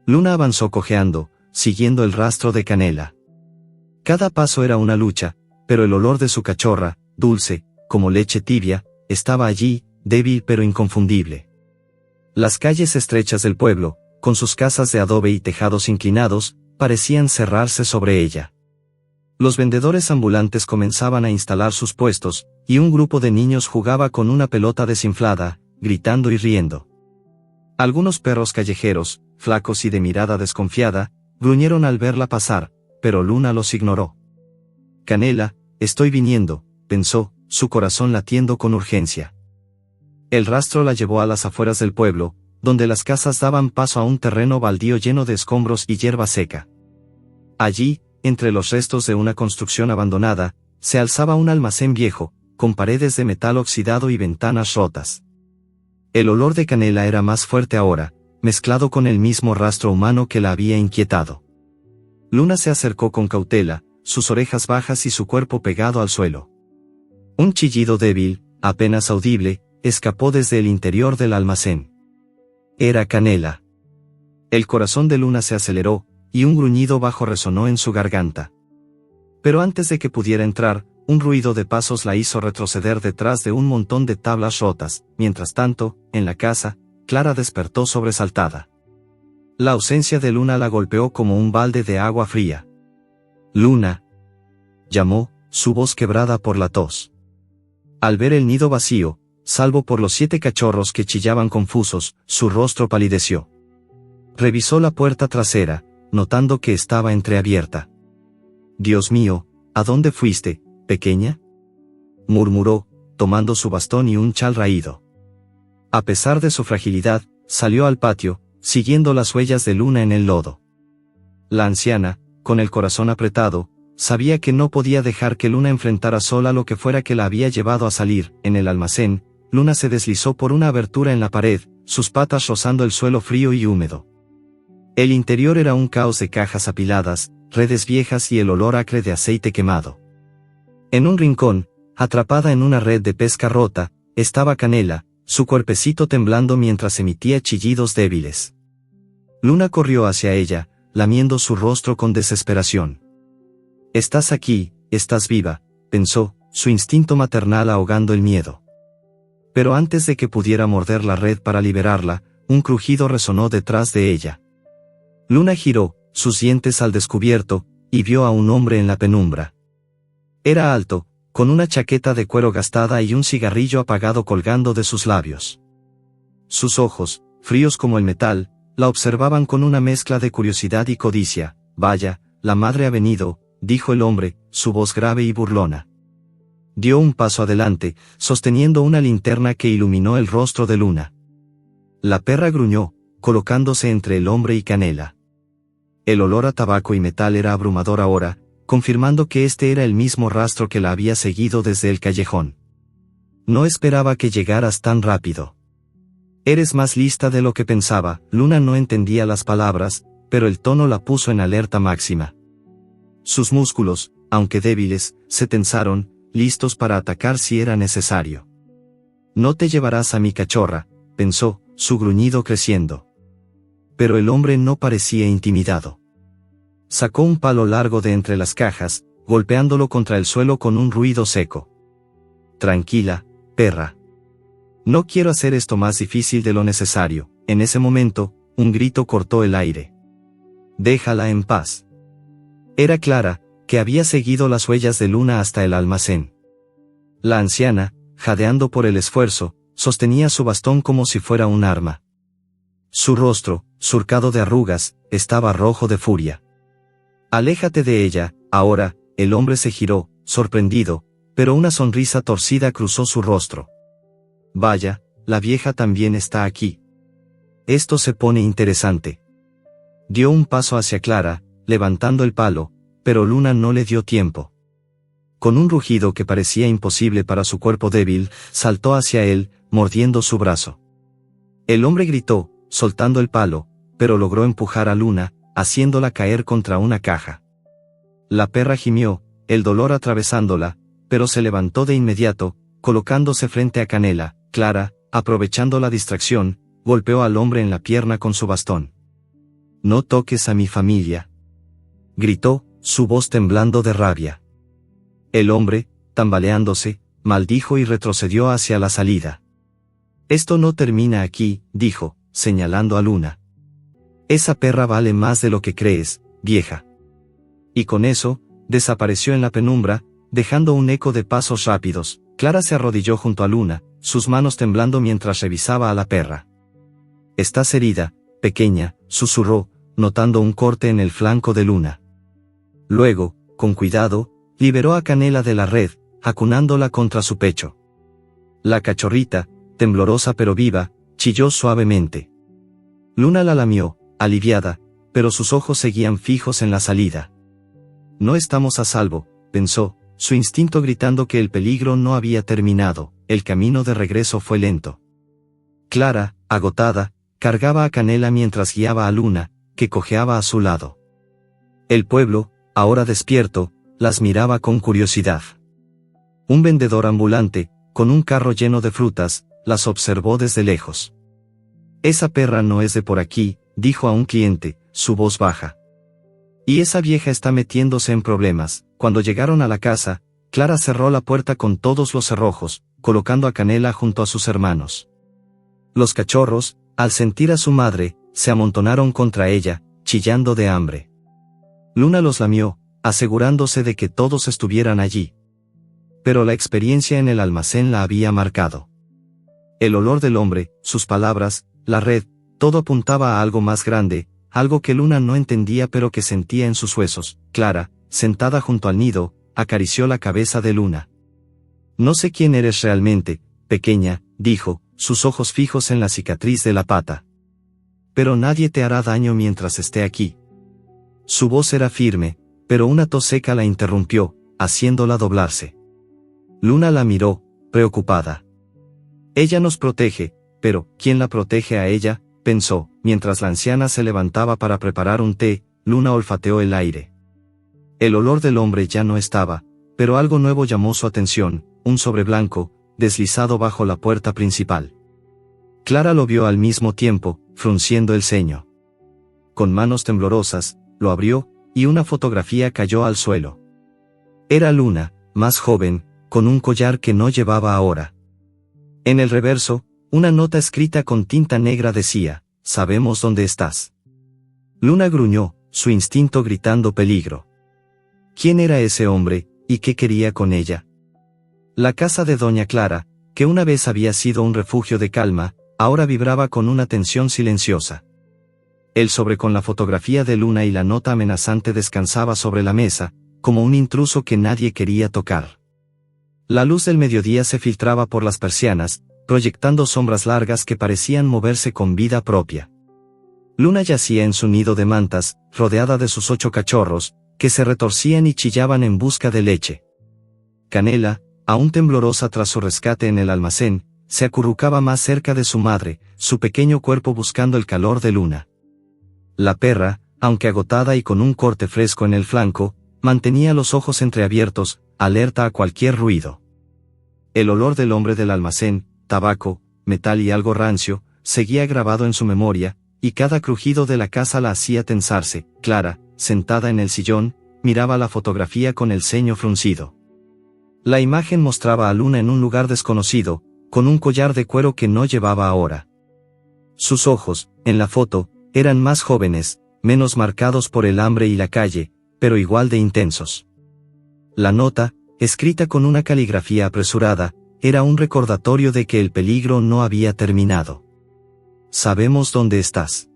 Luna avanzó cojeando, siguiendo el rastro de Canela. Cada paso era una lucha, pero el olor de su cachorra, dulce, como leche tibia, estaba allí, débil pero inconfundible. Las calles estrechas del pueblo, con sus casas de adobe y tejados inclinados, parecían cerrarse sobre ella. Los vendedores ambulantes comenzaban a instalar sus puestos, y un grupo de niños jugaba con una pelota desinflada, gritando y riendo. Algunos perros callejeros, flacos y de mirada desconfiada, gruñeron al verla pasar, pero Luna los ignoró. Canela, estoy viniendo, pensó, su corazón latiendo con urgencia. El rastro la llevó a las afueras del pueblo, donde las casas daban paso a un terreno baldío lleno de escombros y hierba seca. Allí, entre los restos de una construcción abandonada, se alzaba un almacén viejo, con paredes de metal oxidado y ventanas rotas. El olor de Canela era más fuerte ahora, mezclado con el mismo rastro humano que la había inquietado. Luna se acercó con cautela, sus orejas bajas y su cuerpo pegado al suelo. Un chillido débil, apenas audible, escapó desde el interior del almacén. Era Canela. El corazón de Luna se aceleró, y un gruñido bajo resonó en su garganta. Pero antes de que pudiera entrar, un ruido de pasos la hizo retroceder detrás de un montón de tablas rotas. Mientras tanto, en la casa, Clara despertó sobresaltada. La ausencia de Luna la golpeó como un balde de agua fría. «Luna», llamó, su voz quebrada por la tos. Al ver el nido vacío, salvo por los 7 cachorros que chillaban confusos, su rostro palideció. Revisó la puerta trasera, notando que estaba entreabierta. «Dios mío, ¿a dónde fuiste, pequeña?», murmuró, tomando su bastón y un chal raído. A pesar de su fragilidad, salió al patio, siguiendo las huellas de Luna en el lodo. La anciana, con el corazón apretado, sabía que no podía dejar que Luna enfrentara sola lo que fuera que la había llevado a salir. En el almacén, Luna se deslizó por una abertura en la pared, sus patas rozando el suelo frío y húmedo. El interior era un caos de cajas apiladas, redes viejas y el olor acre de aceite quemado. En un rincón, atrapada en una red de pesca rota, estaba Canela, su cuerpecito temblando mientras emitía chillidos débiles. Luna corrió hacia ella, lamiendo su rostro con desesperación. «Estás aquí, estás viva», pensó, su instinto maternal ahogando el miedo. Pero antes de que pudiera morder la red para liberarla, un crujido resonó detrás de ella. Luna giró, sus dientes al descubierto, y vio a un hombre en la penumbra. Era alto, con una chaqueta de cuero gastada y un cigarrillo apagado colgando de sus labios. Sus ojos, fríos como el metal, la observaban con una mezcla de curiosidad y codicia. «Vaya, la madre ha venido», dijo el hombre, su voz grave y burlona. Dio un paso adelante, sosteniendo una linterna que iluminó el rostro de Luna. La perra gruñó, colocándose entre el hombre y Canela. El olor a tabaco y metal era abrumador ahora, confirmando que este era el mismo rastro que la había seguido desde el callejón. «No esperaba que llegaras tan rápido. Eres más lista de lo que pensaba». Luna no entendía las palabras, pero el tono la puso en alerta máxima. Sus músculos, aunque débiles, se tensaron, listos para atacar si era necesario. «No te llevarás a mi cachorra», pensó, su gruñido creciendo. Pero el hombre no parecía intimidado. Sacó un palo largo de entre las cajas, golpeándolo contra el suelo con un ruido seco. «Tranquila, perra. No quiero hacer esto más difícil de lo necesario». En ese momento, un grito cortó el aire. «Déjala en paz». Era Clara, que había seguido las huellas de Luna hasta el almacén. La anciana, jadeando por el esfuerzo, sostenía su bastón como si fuera un arma. Su rostro, surcado de arrugas, estaba rojo de furia. Aléjate de ella. Ahora, el hombre se giró, sorprendido, pero una sonrisa torcida cruzó su rostro. Vaya, la vieja también está aquí. Esto se pone interesante. Dio un paso hacia Clara, levantando el palo, pero Luna no le dio tiempo. Con un rugido que parecía imposible para su cuerpo débil, saltó hacia él, mordiendo su brazo. El hombre gritó, soltando el palo, pero logró empujar a Luna, haciéndola caer contra una caja. La perra gimió, el dolor atravesándola, pero se levantó de inmediato, colocándose frente a Canela. Clara, aprovechando la distracción, golpeó al hombre en la pierna con su bastón. «No toques a mi familia», gritó, su voz temblando de rabia. El hombre, tambaleándose, maldijo y retrocedió hacia la salida. «Esto no termina aquí», dijo, señalando a Luna. «Esa perra vale más de lo que crees, vieja». Y con eso, desapareció en la penumbra, dejando un eco de pasos rápidos. Clara se arrodilló junto a Luna, sus manos temblando mientras revisaba a la perra. «Estás herida, pequeña», susurró, notando un corte en el flanco de Luna. Luego, con cuidado, liberó a Canela de la red, acunándola contra su pecho. La cachorrita, temblorosa pero viva, chilló suavemente. Luna la lamió, aliviada, pero sus ojos seguían fijos en la salida. «No estamos a salvo», pensó, su instinto gritando que el peligro no había terminado. El camino de regreso fue lento. Clara, agotada, cargaba a Canela mientras guiaba a Luna, que cojeaba a su lado. El pueblo, ahora despierto, las miraba con curiosidad. Un vendedor ambulante, con un carro lleno de frutas, las observó desde lejos. «Esa perra no es de por aquí», dijo a un cliente, su voz baja. «Y esa vieja está metiéndose en problemas». Cuando llegaron a la casa, Clara cerró la puerta con todos los cerrojos, colocando a Canela junto a sus hermanos. Los cachorros, al sentir a su madre, se amontonaron contra ella, chillando de hambre. Luna los lamió, asegurándose de que todos estuvieran allí. Pero la experiencia en el almacén la había marcado. El olor del hombre, sus palabras, la red, todo apuntaba a algo más grande, algo que Luna no entendía pero que sentía en sus huesos. Clara, sentada junto al nido, acarició la cabeza de Luna. «No sé quién eres realmente, pequeña», dijo, sus ojos fijos en la cicatriz de la pata. «Pero nadie te hará daño mientras esté aquí». Su voz era firme, pero una tos seca la interrumpió, haciéndola doblarse. Luna la miró, preocupada. «Ella nos protege, pero ¿quién la protege a ella?», pensó, mientras la anciana se levantaba para preparar un té. Luna olfateó el aire. El olor del hombre ya no estaba, pero algo nuevo llamó su atención, un sobre blanco, deslizado bajo la puerta principal. Clara lo vio al mismo tiempo, frunciendo el ceño. Con manos temblorosas, lo abrió, y una fotografía cayó al suelo. Era Luna, más joven, con un collar que no llevaba ahora. En el reverso, una nota escrita con tinta negra decía: «Sabemos dónde estás». Luna gruñó, su instinto gritando peligro. ¿Quién era ese hombre, y qué quería con ella? La casa de Doña Clara, que una vez había sido un refugio de calma, ahora vibraba con una tensión silenciosa. El sobre con la fotografía de Luna y la nota amenazante descansaba sobre la mesa, como un intruso que nadie quería tocar. La luz del mediodía se filtraba por las persianas, proyectando sombras largas que parecían moverse con vida propia. Luna yacía en su nido de mantas, rodeada de sus 8 cachorros, que se retorcían y chillaban en busca de leche. Canela, aún temblorosa tras su rescate en el almacén, se acurrucaba más cerca de su madre, su pequeño cuerpo buscando el calor de Luna. La perra, aunque agotada y con un corte fresco en el flanco, mantenía los ojos entreabiertos, alerta a cualquier ruido. El olor del hombre del almacén, tabaco, metal y algo rancio, seguía grabado en su memoria, y cada crujido de la casa la hacía tensarse. Clara, sentada en el sillón, miraba la fotografía con el ceño fruncido. La imagen mostraba a Luna en un lugar desconocido, con un collar de cuero que no llevaba ahora. Sus ojos, en la foto, eran más jóvenes, menos marcados por el hambre y la calle, pero igual de intensos. La nota, escrita con una caligrafía apresurada, era un recordatorio de que el peligro no había terminado. «Sabemos dónde estás».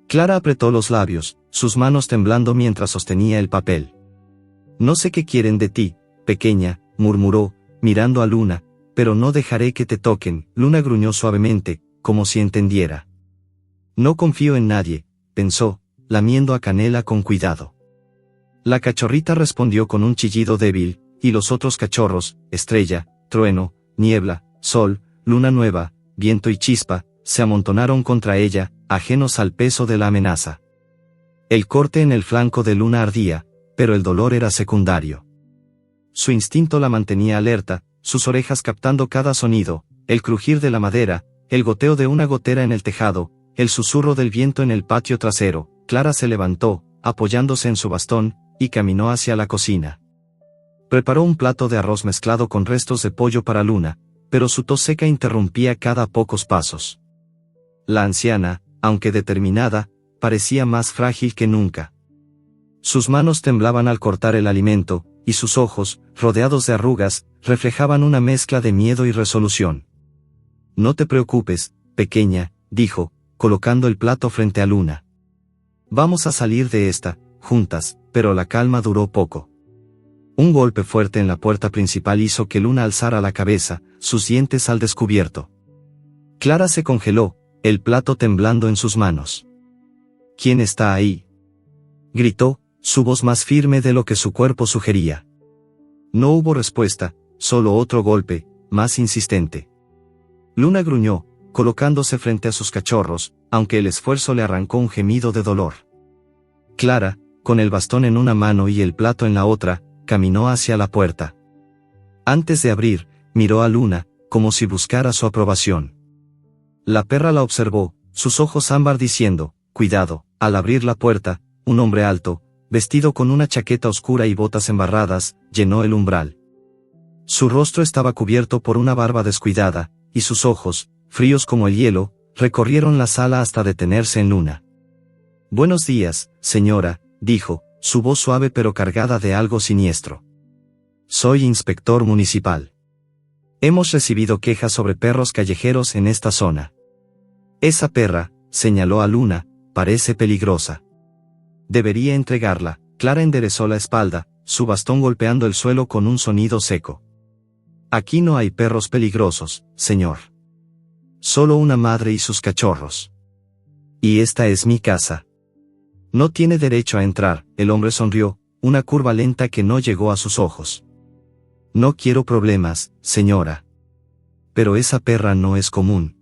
Clara apretó los labios, sus manos temblando mientras sostenía el papel. No sé qué quieren de ti, pequeña, murmuró, mirando a Luna, pero no dejaré que te toquen. Luna gruñó suavemente, como si entendiera. No confío en nadie, pensó, lamiendo a Canela con cuidado. La cachorrita respondió con un chillido débil, y los otros cachorros, estrella, trueno, niebla, sol, luna nueva, viento y chispa, se amontonaron contra ella, ajenos al peso de la amenaza. El corte en el flanco de Luna ardía, pero el dolor era secundario. Su instinto la mantenía alerta, sus orejas captando cada sonido, el crujir de la madera, el goteo de una gotera en el tejado, el susurro del viento en el patio trasero. Clara se levantó, apoyándose en su bastón, y caminó hacia la cocina. Preparó un plato de arroz mezclado con restos de pollo para Luna, pero su tos seca interrumpía cada pocos pasos. La anciana, aunque determinada, parecía más frágil que nunca. Sus manos temblaban al cortar el alimento, y sus ojos, rodeados de arrugas, reflejaban una mezcla de miedo y resolución. No te preocupes, pequeña, dijo, colocando el plato frente a Luna. Vamos a salir de esta, juntas, pero la calma duró poco. Un golpe fuerte en la puerta principal hizo que Luna alzara la cabeza, sus dientes al descubierto. Clara se congeló, el plato temblando en sus manos. ¿Quién está ahí?, gritó, su voz más firme de lo que su cuerpo sugería. No hubo respuesta, solo otro golpe, más insistente. Luna gruñó, colocándose frente a sus cachorros, aunque el esfuerzo le arrancó un gemido de dolor. Clara, con el bastón en una mano y el plato en la otra, caminó hacia la puerta. Antes de abrir, miró a Luna, como si buscara su aprobación. La perra la observó, sus ojos ámbar diciendo, cuidado. Al abrir la puerta, un hombre alto, vestido con una chaqueta oscura y botas embarradas, llenó el umbral. Su rostro estaba cubierto por una barba descuidada, y sus ojos, fríos como el hielo, recorrieron la sala hasta detenerse en Luna. Buenos días, señora, dijo, su voz suave pero cargada de algo siniestro. Soy inspector municipal. Hemos recibido quejas sobre perros callejeros en esta zona. Esa perra, señaló a Luna, parece peligrosa. Debería entregarla. Clara enderezó la espalda, su bastón golpeando el suelo con un sonido seco. Aquí no hay perros peligrosos, señor. Solo una madre y sus cachorros. Y esta es mi casa. No tiene derecho a entrar. El hombre sonrió, una curva lenta que no llegó a sus ojos. No quiero problemas, señora. Pero esa perra no es común.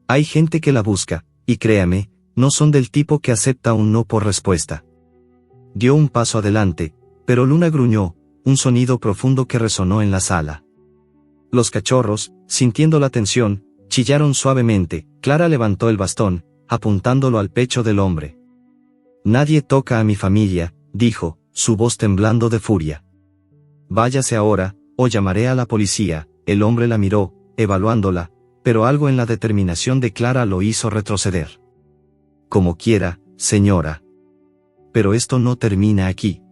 Hay gente que la busca, y créame, no son del tipo que acepta un no por respuesta. Dio un paso adelante, pero Luna gruñó, un sonido profundo que resonó en la sala. Los cachorros, sintiendo la tensión, chillaron suavemente. Clara levantó el bastón, apuntándolo al pecho del hombre. Nadie toca a mi familia, dijo, su voz temblando de furia. Váyase ahora, o llamaré a la policía. El hombre la miró, evaluándola, pero algo en la determinación de Clara lo hizo retroceder. Como quiera, señora. Pero esto no termina aquí.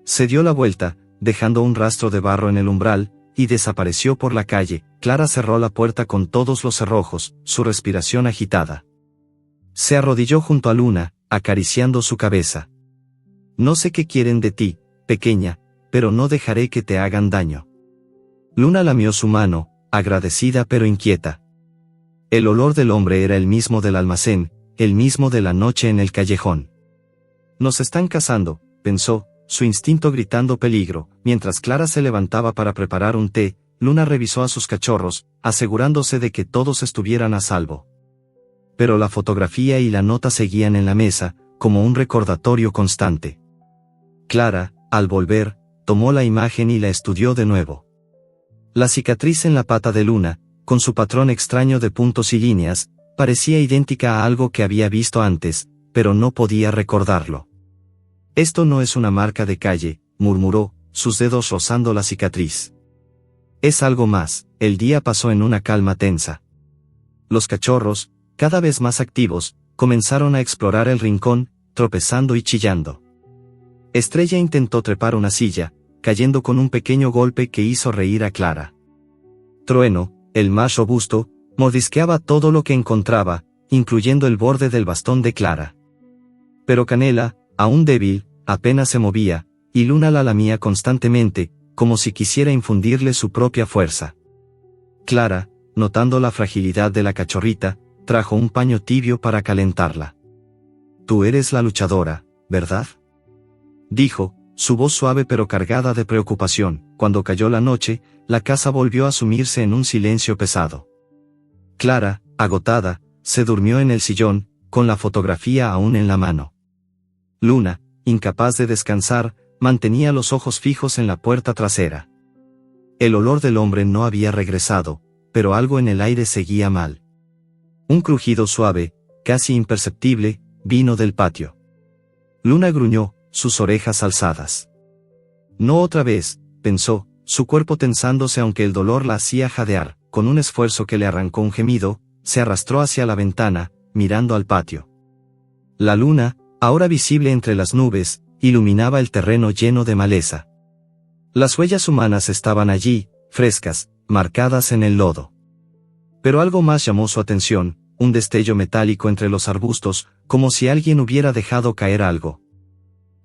Se dio la vuelta, dejando un rastro de barro en el umbral, y desapareció por la calle. Clara cerró la puerta con todos los cerrojos, su respiración agitada. Se arrodilló junto a Luna, acariciando su cabeza. No sé qué quieren de ti, pequeña, pero no dejaré que te hagan daño. Luna lamió su mano, agradecida pero inquieta. El olor del hombre era el mismo del almacén, el mismo de la noche en el callejón. Nos están cazando, pensó, su instinto gritando peligro. Mientras Clara se levantaba para preparar un té, Luna revisó a sus cachorros, asegurándose de que todos estuvieran a salvo. Pero la fotografía y la nota seguían en la mesa, como un recordatorio constante. Clara, al volver, tomó la imagen y la estudió de nuevo. La cicatriz en la pata de Luna, con su patrón extraño de puntos y líneas, parecía idéntica a algo que había visto antes, pero no podía recordarlo. Esto no es una marca de calle, murmuró, sus dedos rozando la cicatriz. Es algo más. El día pasó en una calma tensa. Los cachorros, cada vez más activos, comenzaron a explorar el rincón, tropezando y chillando. Estrella intentó trepar una silla, cayendo con un pequeño golpe que hizo reír a Clara. Trueno, el más robusto, mordisqueaba todo lo que encontraba, incluyendo el borde del bastón de Clara. Pero Canela, aún débil, apenas se movía, y Luna la lamía constantemente, como si quisiera infundirle su propia fuerza. Clara, notando la fragilidad de la cachorrita, trajo un paño tibio para calentarla. «Tú eres la luchadora, ¿verdad?», dijo, su voz suave pero cargada de preocupación. Cuando cayó la noche, la casa volvió a sumirse en un silencio pesado. Clara, agotada, se durmió en el sillón, con la fotografía aún en la mano. Luna, incapaz de descansar, mantenía los ojos fijos en la puerta trasera. El olor del hombre no había regresado, pero algo en el aire seguía mal. Un crujido suave, casi imperceptible, vino del patio. Luna gruñó, sus orejas alzadas. No otra vez, pensó, su cuerpo tensándose aunque el dolor la hacía jadear. Con un esfuerzo que le arrancó un gemido, se arrastró hacia la ventana, mirando al patio. La luna, ahora visible entre las nubes, iluminaba el terreno lleno de maleza. Las huellas humanas estaban allí, frescas, marcadas en el lodo. Pero algo más llamó su atención, un destello metálico entre los arbustos, como si alguien hubiera dejado caer algo.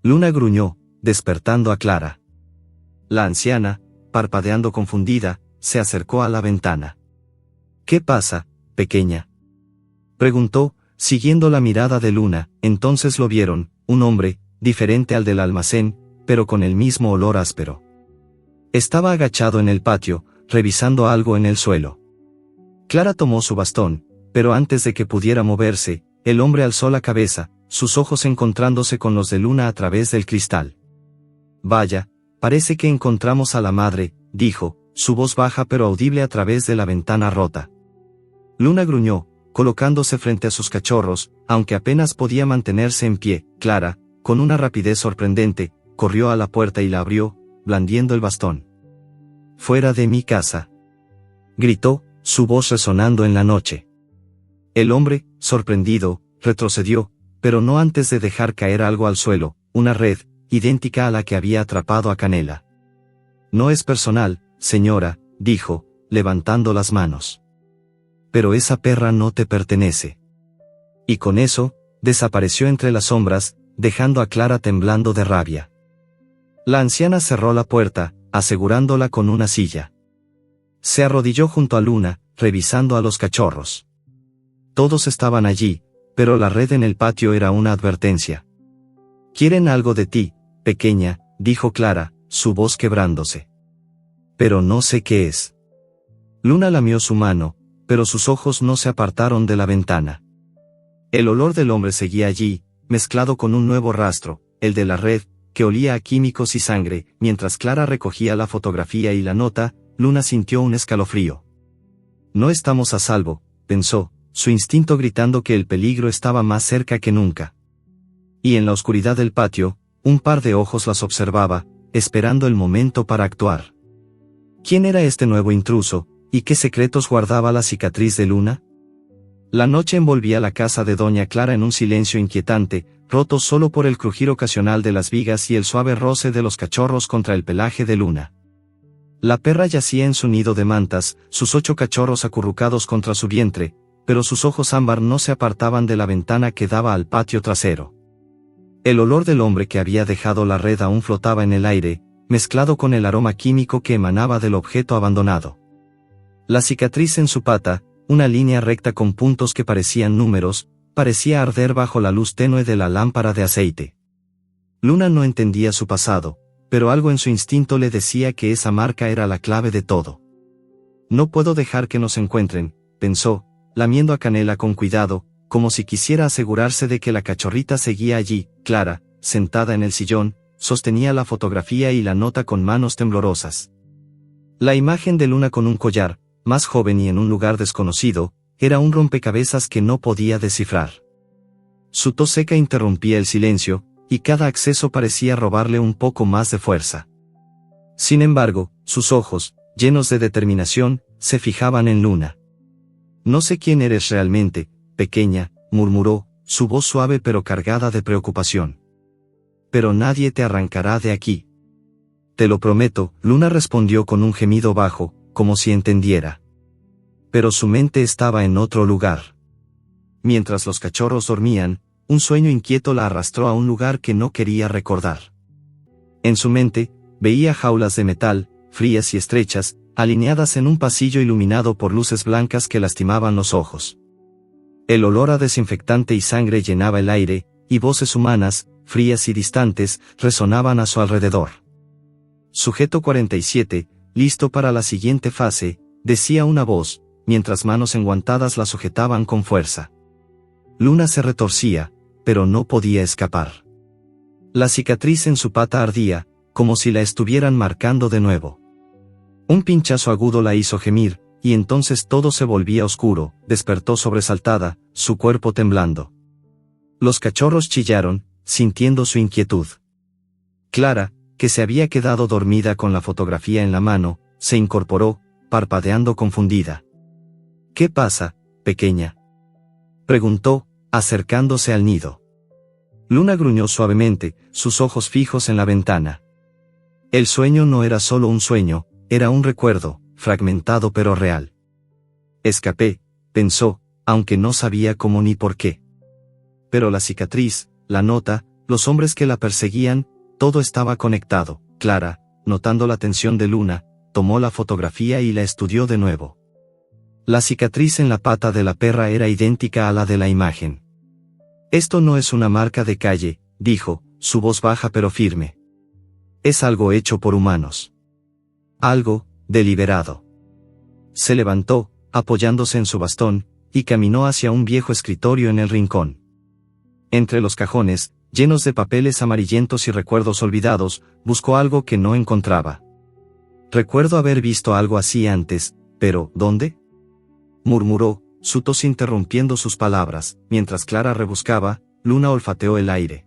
Luna gruñó, despertando a Clara. La anciana, parpadeando confundida, se acercó a la ventana. «¿Qué pasa, pequeña?», preguntó, siguiendo la mirada de Luna. Entonces lo vieron, un hombre, diferente al del almacén, pero con el mismo olor áspero. Estaba agachado en el patio, revisando algo en el suelo. Clara tomó su bastón, pero antes de que pudiera moverse, el hombre alzó la cabeza, sus ojos encontrándose con los de Luna a través del cristal. «Vaya, parece que encontramos a la madre», dijo, su voz baja pero audible a través de la ventana rota. Luna gruñó, colocándose frente a sus cachorros, aunque apenas podía mantenerse en pie. Clara, con una rapidez sorprendente, corrió a la puerta y la abrió, blandiendo el bastón. «Fuera de mi casa», gritó, su voz resonando en la noche. El hombre, sorprendido, retrocedió, pero no antes de dejar caer algo al suelo, una red, idéntica a la que había atrapado a Canela. «No es personal, señora», dijo, levantando las manos. «Pero esa perra no te pertenece». Y con eso, desapareció entre las sombras, dejando a Clara temblando de rabia. La anciana cerró la puerta, asegurándola con una silla. Se arrodilló junto a Luna, revisando a los cachorros. Todos estaban allí, pero la red en el patio era una advertencia. «Quieren algo de ti, pequeña», dijo Clara, su voz quebrándose. «Pero no sé qué es». Luna lamió su mano, pero sus ojos no se apartaron de la ventana. El olor del hombre seguía allí, mezclado con un nuevo rastro, el de la red, que olía a químicos y sangre. Mientras Clara recogía la fotografía y la nota, Luna sintió un escalofrío. «No estamos a salvo», pensó, su instinto gritando que el peligro estaba más cerca que nunca. Y en la oscuridad del patio, un par de ojos las observaba, esperando el momento para actuar. ¿Quién era este nuevo intruso, y qué secretos guardaba la cicatriz de Luna? La noche envolvía la casa de doña Clara en un silencio inquietante, roto solo por el crujir ocasional de las vigas y el suave roce de los cachorros contra el pelaje de Luna. La perra yacía en su nido de mantas, sus 8 cachorros acurrucados contra su vientre, pero sus ojos ámbar no se apartaban de la ventana que daba al patio trasero. El olor del hombre que había dejado la red aún flotaba en el aire, mezclado con el aroma químico que emanaba del objeto abandonado. La cicatriz en su pata, una línea recta con puntos que parecían números, parecía arder bajo la luz tenue de la lámpara de aceite. Luna no entendía su pasado, pero algo en su instinto le decía que esa marca era la clave de todo. «No puedo dejar que nos encuentren», pensó, lamiendo a Canela con cuidado, como si quisiera asegurarse de que la cachorrita seguía allí. Clara, sentada en el sillón, sostenía la fotografía y la nota con manos temblorosas. La imagen de Luna con un collar, más joven y en un lugar desconocido, era un rompecabezas que no podía descifrar. Su tos seca interrumpía el silencio, y cada acceso parecía robarle un poco más de fuerza. Sin embargo, sus ojos, llenos de determinación, se fijaban en Luna. «No sé quién eres realmente, pequeña», murmuró, su voz suave pero cargada de preocupación. «Pero nadie te arrancará de aquí. Te lo prometo», Luna respondió con un gemido bajo, como si entendiera. Pero su mente estaba en otro lugar. Mientras los cachorros dormían, un sueño inquieto la arrastró a un lugar que no quería recordar. En su mente, veía jaulas de metal, frías y estrechas, alineadas en un pasillo iluminado por luces blancas que lastimaban los ojos. El olor a desinfectante y sangre llenaba el aire, y voces humanas, frías y distantes, resonaban a su alrededor. Sujeto 47, listo para la siguiente fase, decía una voz, mientras manos enguantadas la sujetaban con fuerza. Luna se retorcía, pero no podía escapar. La cicatriz en su pata ardía, como si la estuvieran marcando de nuevo. Un pinchazo agudo la hizo gemir, y entonces todo se volvía oscuro. Despertó sobresaltada, su cuerpo temblando. Los cachorros chillaron, sintiendo su inquietud. Clara, que se había quedado dormida con la fotografía en la mano, se incorporó, parpadeando confundida. «¿Qué pasa, pequeña?», preguntó, acercándose al nido. Luna gruñó suavemente, sus ojos fijos en la ventana. El sueño no era solo un sueño, era un recuerdo, fragmentado pero real. «Escapé», pensó, aunque no sabía cómo ni por qué. Pero la cicatriz, la nota, los hombres que la perseguían, todo estaba conectado. Clara, notando la tensión de Luna, tomó la fotografía y la estudió de nuevo. La cicatriz en la pata de la perra era idéntica a la de la imagen. «Esto no es una marca de calle», dijo, su voz baja pero firme. «Es algo hecho por humanos. Algo, deliberado». Se levantó, apoyándose en su bastón, y caminó hacia un viejo escritorio en el rincón. Entre los cajones, llenos de papeles amarillentos y recuerdos olvidados, buscó algo que no encontraba. «Recuerdo haber visto algo así antes, pero ¿dónde?», murmuró, su tos interrumpiendo sus palabras. Mientras Clara rebuscaba, Luna olfateó el aire.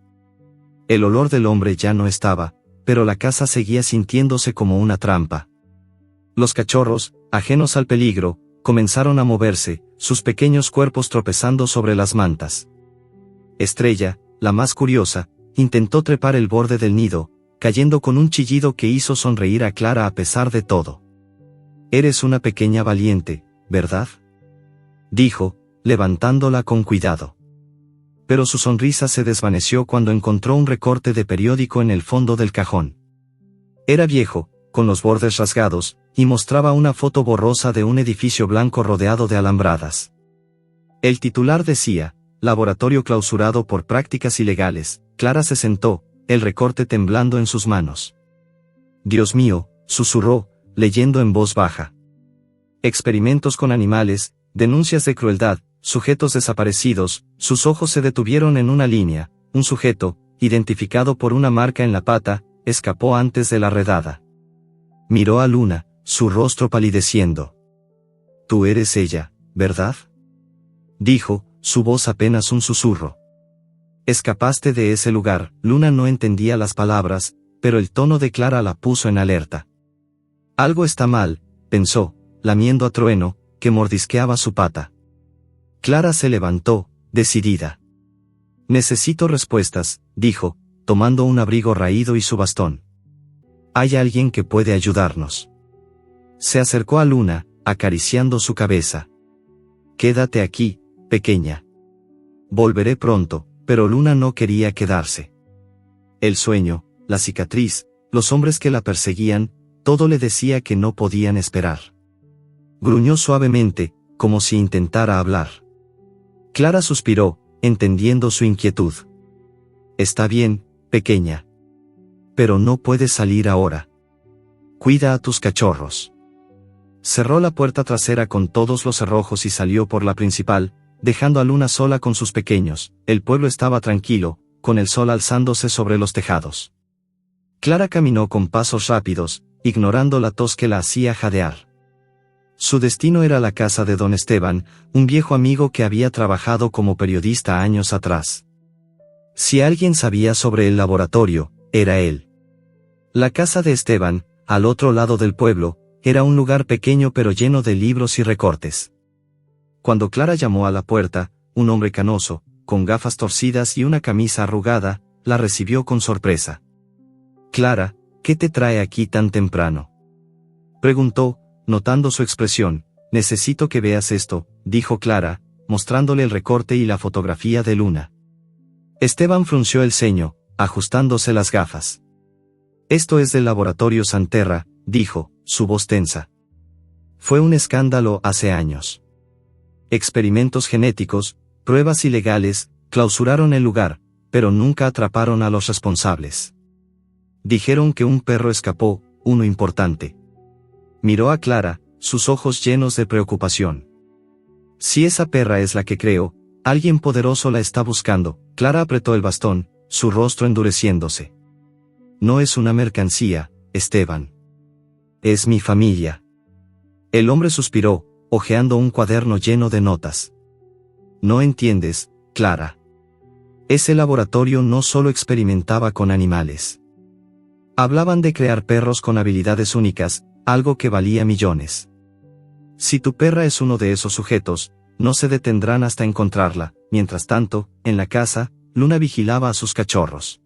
El olor del hombre ya no estaba, pero la casa seguía sintiéndose como una trampa. Los cachorros, ajenos al peligro, comenzaron a moverse, sus pequeños cuerpos tropezando sobre las mantas. Estrella, la más curiosa, intentó trepar el borde del nido, cayendo con un chillido que hizo sonreír a Clara a pesar de todo. «Eres una pequeña valiente, ¿verdad?», dijo, levantándola con cuidado. Pero su sonrisa se desvaneció cuando encontró un recorte de periódico en el fondo del cajón. Era viejo, con los bordes rasgados, y mostraba una foto borrosa de un edificio blanco rodeado de alambradas. El titular decía, «Laboratorio clausurado por prácticas ilegales». Clara se sentó, el recorte temblando en sus manos. «Dios mío», susurró, leyendo en voz baja. «Experimentos con animales, denuncias de crueldad, sujetos desaparecidos». Sus ojos se detuvieron en una línea. Un sujeto, identificado por una marca en la pata, escapó antes de la redada. Miró a Luna, su rostro palideciendo. «Tú eres ella, ¿verdad?», dijo, su voz apenas un susurro. «Escapaste de ese lugar». Luna no entendía las palabras, pero el tono de Clara la puso en alerta. «Algo está mal», pensó, lamiendo a Trueno, que mordisqueaba su pata. Clara se levantó, decidida. «Necesito respuestas», dijo, tomando un abrigo raído y su bastón. «Hay alguien que puede ayudarnos». Se acercó a Luna, acariciando su cabeza. «Quédate aquí, pequeña. Volveré pronto», pero Luna no quería quedarse. El sueño, la cicatriz, los hombres que la perseguían, todo le decía que no podían esperar. Gruñó suavemente, como si intentara hablar. Clara suspiró, entendiendo su inquietud. «Está bien, pequeña. Pero no puedes salir ahora. Cuida a tus cachorros». Cerró la puerta trasera con todos los cerrojos y salió por la principal, dejando a Luna sola con sus pequeños. El pueblo estaba tranquilo, con el sol alzándose sobre los tejados. Clara caminó con pasos rápidos, ignorando la tos que la hacía jadear. Su destino era la casa de don Esteban, un viejo amigo que había trabajado como periodista años atrás. Si alguien sabía sobre el laboratorio, era él. La casa de Esteban, al otro lado del pueblo, era un lugar pequeño pero lleno de libros y recortes. Cuando Clara llamó a la puerta, un hombre canoso, con gafas torcidas y una camisa arrugada, la recibió con sorpresa. «Clara, ¿qué te trae aquí tan temprano?», preguntó, notando su expresión. «Necesito que veas esto», dijo Clara, mostrándole el recorte y la fotografía de Luna. Esteban frunció el ceño, ajustándose las gafas. Esto es del laboratorio Santerra, dijo, su voz tensa. Fue un escándalo hace años. Experimentos genéticos, pruebas ilegales, clausuraron el lugar, pero nunca atraparon a los responsables. Dijeron que un perro escapó, uno importante. Miró a Clara, sus ojos llenos de preocupación. Si esa perra es la que creo, alguien poderoso la está buscando. Clara apretó el bastón, su rostro endureciéndose. No es una mercancía, Esteban. Es mi familia. El hombre suspiró, hojeando un cuaderno lleno de notas. No entiendes, Clara. Ese laboratorio no solo experimentaba con animales. Hablaban de crear perros con habilidades únicas, algo que valía millones. Si tu perra es uno de esos sujetos, no se detendrán hasta encontrarla. Mientras tanto, en la casa, Luna vigilaba a sus cachorros.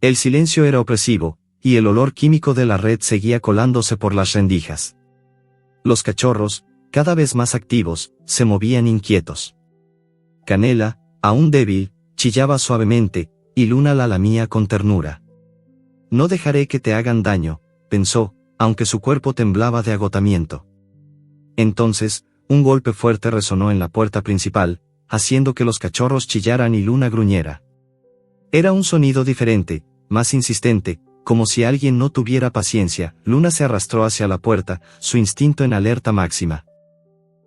El silencio era opresivo, y el olor químico de la red seguía colándose por las rendijas. Los cachorros, cada vez más activos, se movían inquietos. Canela, aún débil, chillaba suavemente, y Luna la lamía con ternura. No dejaré que te hagan daño, pensó, aunque su cuerpo temblaba de agotamiento. Entonces, un golpe fuerte resonó en la puerta principal, haciendo que los cachorros chillaran y Luna gruñera. Era un sonido diferente, más insistente, como si alguien no tuviera paciencia. Luna se arrastró hacia la puerta, su instinto en alerta máxima.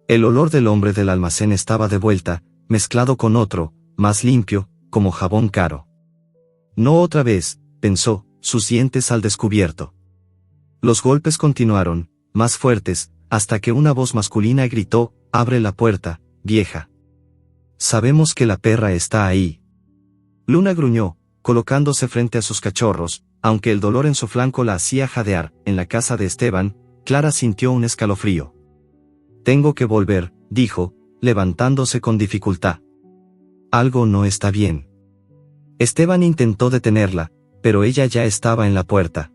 El olor del hombre del almacén estaba de vuelta, mezclado con otro, más limpio, como jabón caro. No otra vez, pensó, sus dientes al descubierto. Los golpes continuaron, más fuertes, hasta que una voz masculina gritó, «Abre la puerta, vieja. Sabemos que la perra está ahí». Luna gruñó, colocándose frente a sus cachorros, aunque el dolor en su flanco la hacía jadear. En la casa de Esteban, Clara sintió un escalofrío. «Tengo que volver», dijo, levantándose con dificultad. «Algo no está bien». Esteban intentó detenerla, pero ella ya estaba en la puerta.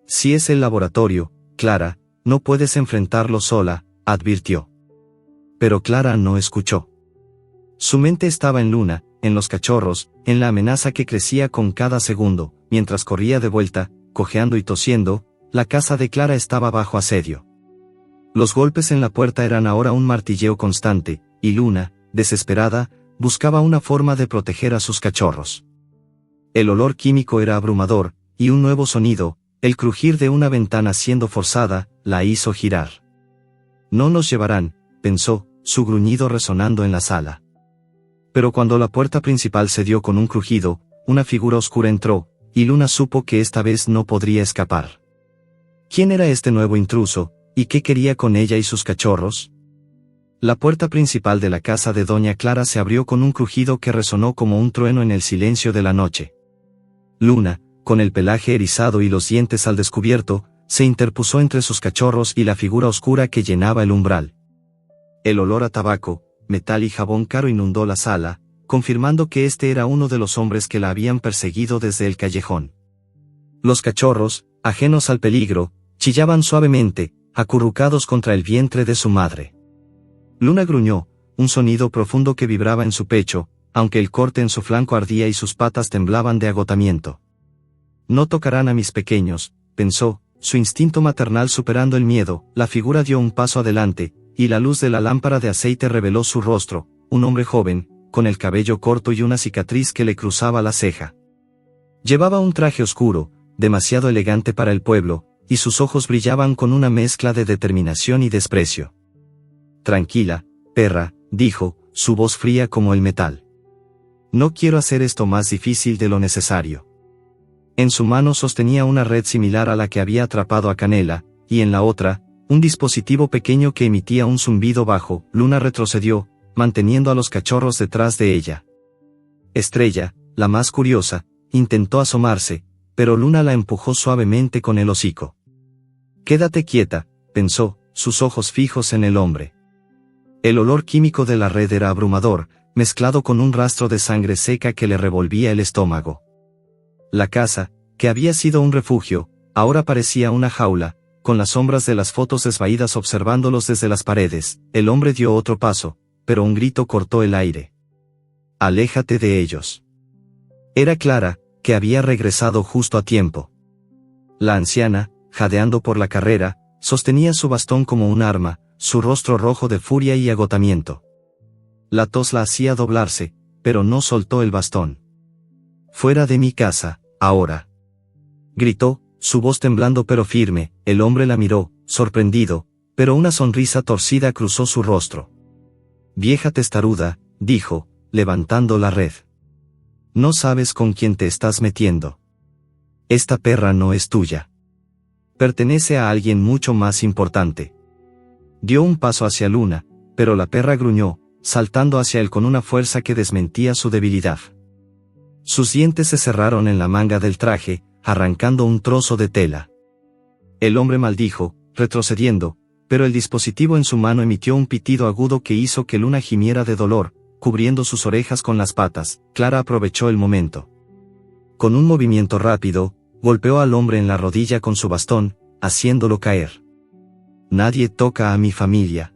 «Si es el laboratorio, Clara, no puedes enfrentarlo sola», advirtió. Pero Clara no escuchó. Su mente estaba en Luna, en los cachorros, en la amenaza que crecía con cada segundo. Mientras corría de vuelta, cojeando y tosiendo, la casa de Clara estaba bajo asedio. Los golpes en la puerta eran ahora un martilleo constante, y Luna, desesperada, buscaba una forma de proteger a sus cachorros. El olor químico era abrumador, y un nuevo sonido, el crujir de una ventana siendo forzada, la hizo girar. «No nos llevarán», pensó, su gruñido resonando en la sala. Pero cuando la puerta principal cedió con un crujido, una figura oscura entró, y Luna supo que esta vez no podría escapar. ¿Quién era este nuevo intruso, y qué quería con ella y sus cachorros? La puerta principal de la casa de Doña Clara se abrió con un crujido que resonó como un trueno en el silencio de la noche. Luna, con el pelaje erizado y los dientes al descubierto, se interpuso entre sus cachorros y la figura oscura que llenaba el umbral. El olor a tabaco, metal y jabón caro inundó la sala, confirmando que este era uno de los hombres que la habían perseguido desde el callejón. Los cachorros, ajenos al peligro, chillaban suavemente, acurrucados contra el vientre de su madre. Luna gruñó, un sonido profundo que vibraba en su pecho, aunque el corte en su flanco ardía y sus patas temblaban de agotamiento. «No tocarán a mis pequeños», pensó, su instinto maternal superando el miedo. La figura dio un paso adelante, y la luz de la lámpara de aceite reveló su rostro, un hombre joven, con el cabello corto y una cicatriz que le cruzaba la ceja. Llevaba un traje oscuro, demasiado elegante para el pueblo, y sus ojos brillaban con una mezcla de determinación y desprecio. «Tranquila, perra», dijo, su voz fría como el metal. «No quiero hacer esto más difícil de lo necesario». En su mano sostenía una red similar a la que había atrapado a Canela, y en la otra, un dispositivo pequeño que emitía un zumbido bajo. Luna retrocedió, manteniendo a los cachorros detrás de ella. Estrella, la más curiosa, intentó asomarse, pero Luna la empujó suavemente con el hocico. «Quédate quieta», pensó, sus ojos fijos en el hombre. El olor químico de la red era abrumador, mezclado con un rastro de sangre seca que le revolvía el estómago. La casa, que había sido un refugio, ahora parecía una jaula, con las sombras de las fotos desvaídas observándolos desde las paredes. El hombre dio otro paso, pero un grito cortó el aire. «Aléjate de ellos». Era Clara, que había regresado justo a tiempo. La anciana, jadeando por la carrera, sostenía su bastón como un arma, su rostro rojo de furia y agotamiento. La tos la hacía doblarse, pero no soltó el bastón. «Fuera de mi casa, ahora», gritó, su voz temblando pero firme. El hombre la miró, sorprendido, pero una sonrisa torcida cruzó su rostro. «Vieja testaruda», dijo, levantando la red. «No sabes con quién te estás metiendo. Esta perra no es tuya. Pertenece a alguien mucho más importante». Dio un paso hacia Luna, pero la perra gruñó, saltando hacia él con una fuerza que desmentía su debilidad. Sus dientes se cerraron en la manga del traje, arrancando un trozo de tela. El hombre maldijo, retrocediendo, pero el dispositivo en su mano emitió un pitido agudo que hizo que Luna gimiera de dolor, cubriendo sus orejas con las patas. Clara aprovechó el momento. Con un movimiento rápido, golpeó al hombre en la rodilla con su bastón, haciéndolo caer. «Nadie toca a mi familia»,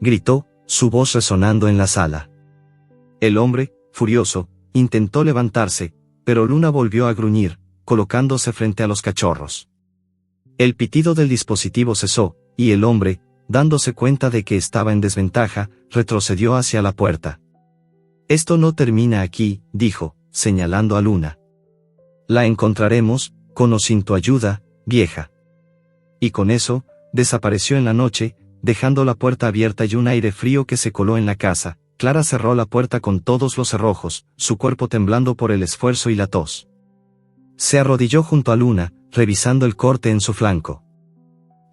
gritó, su voz resonando en la sala. El hombre, furioso, intentó levantarse, pero Luna volvió a gruñir, colocándose frente a los cachorros. El pitido del dispositivo cesó, y el hombre, dándose cuenta de que estaba en desventaja, retrocedió hacia la puerta. «Esto no termina aquí», dijo, señalando a Luna. «La encontraremos, con o sin tu ayuda, vieja». Y con eso, desapareció en la noche, dejando la puerta abierta y un aire frío que se coló en la casa. Clara cerró la puerta con todos los cerrojos, su cuerpo temblando por el esfuerzo y la tos. Se arrodilló junto a Luna, revisando el corte en su flanco.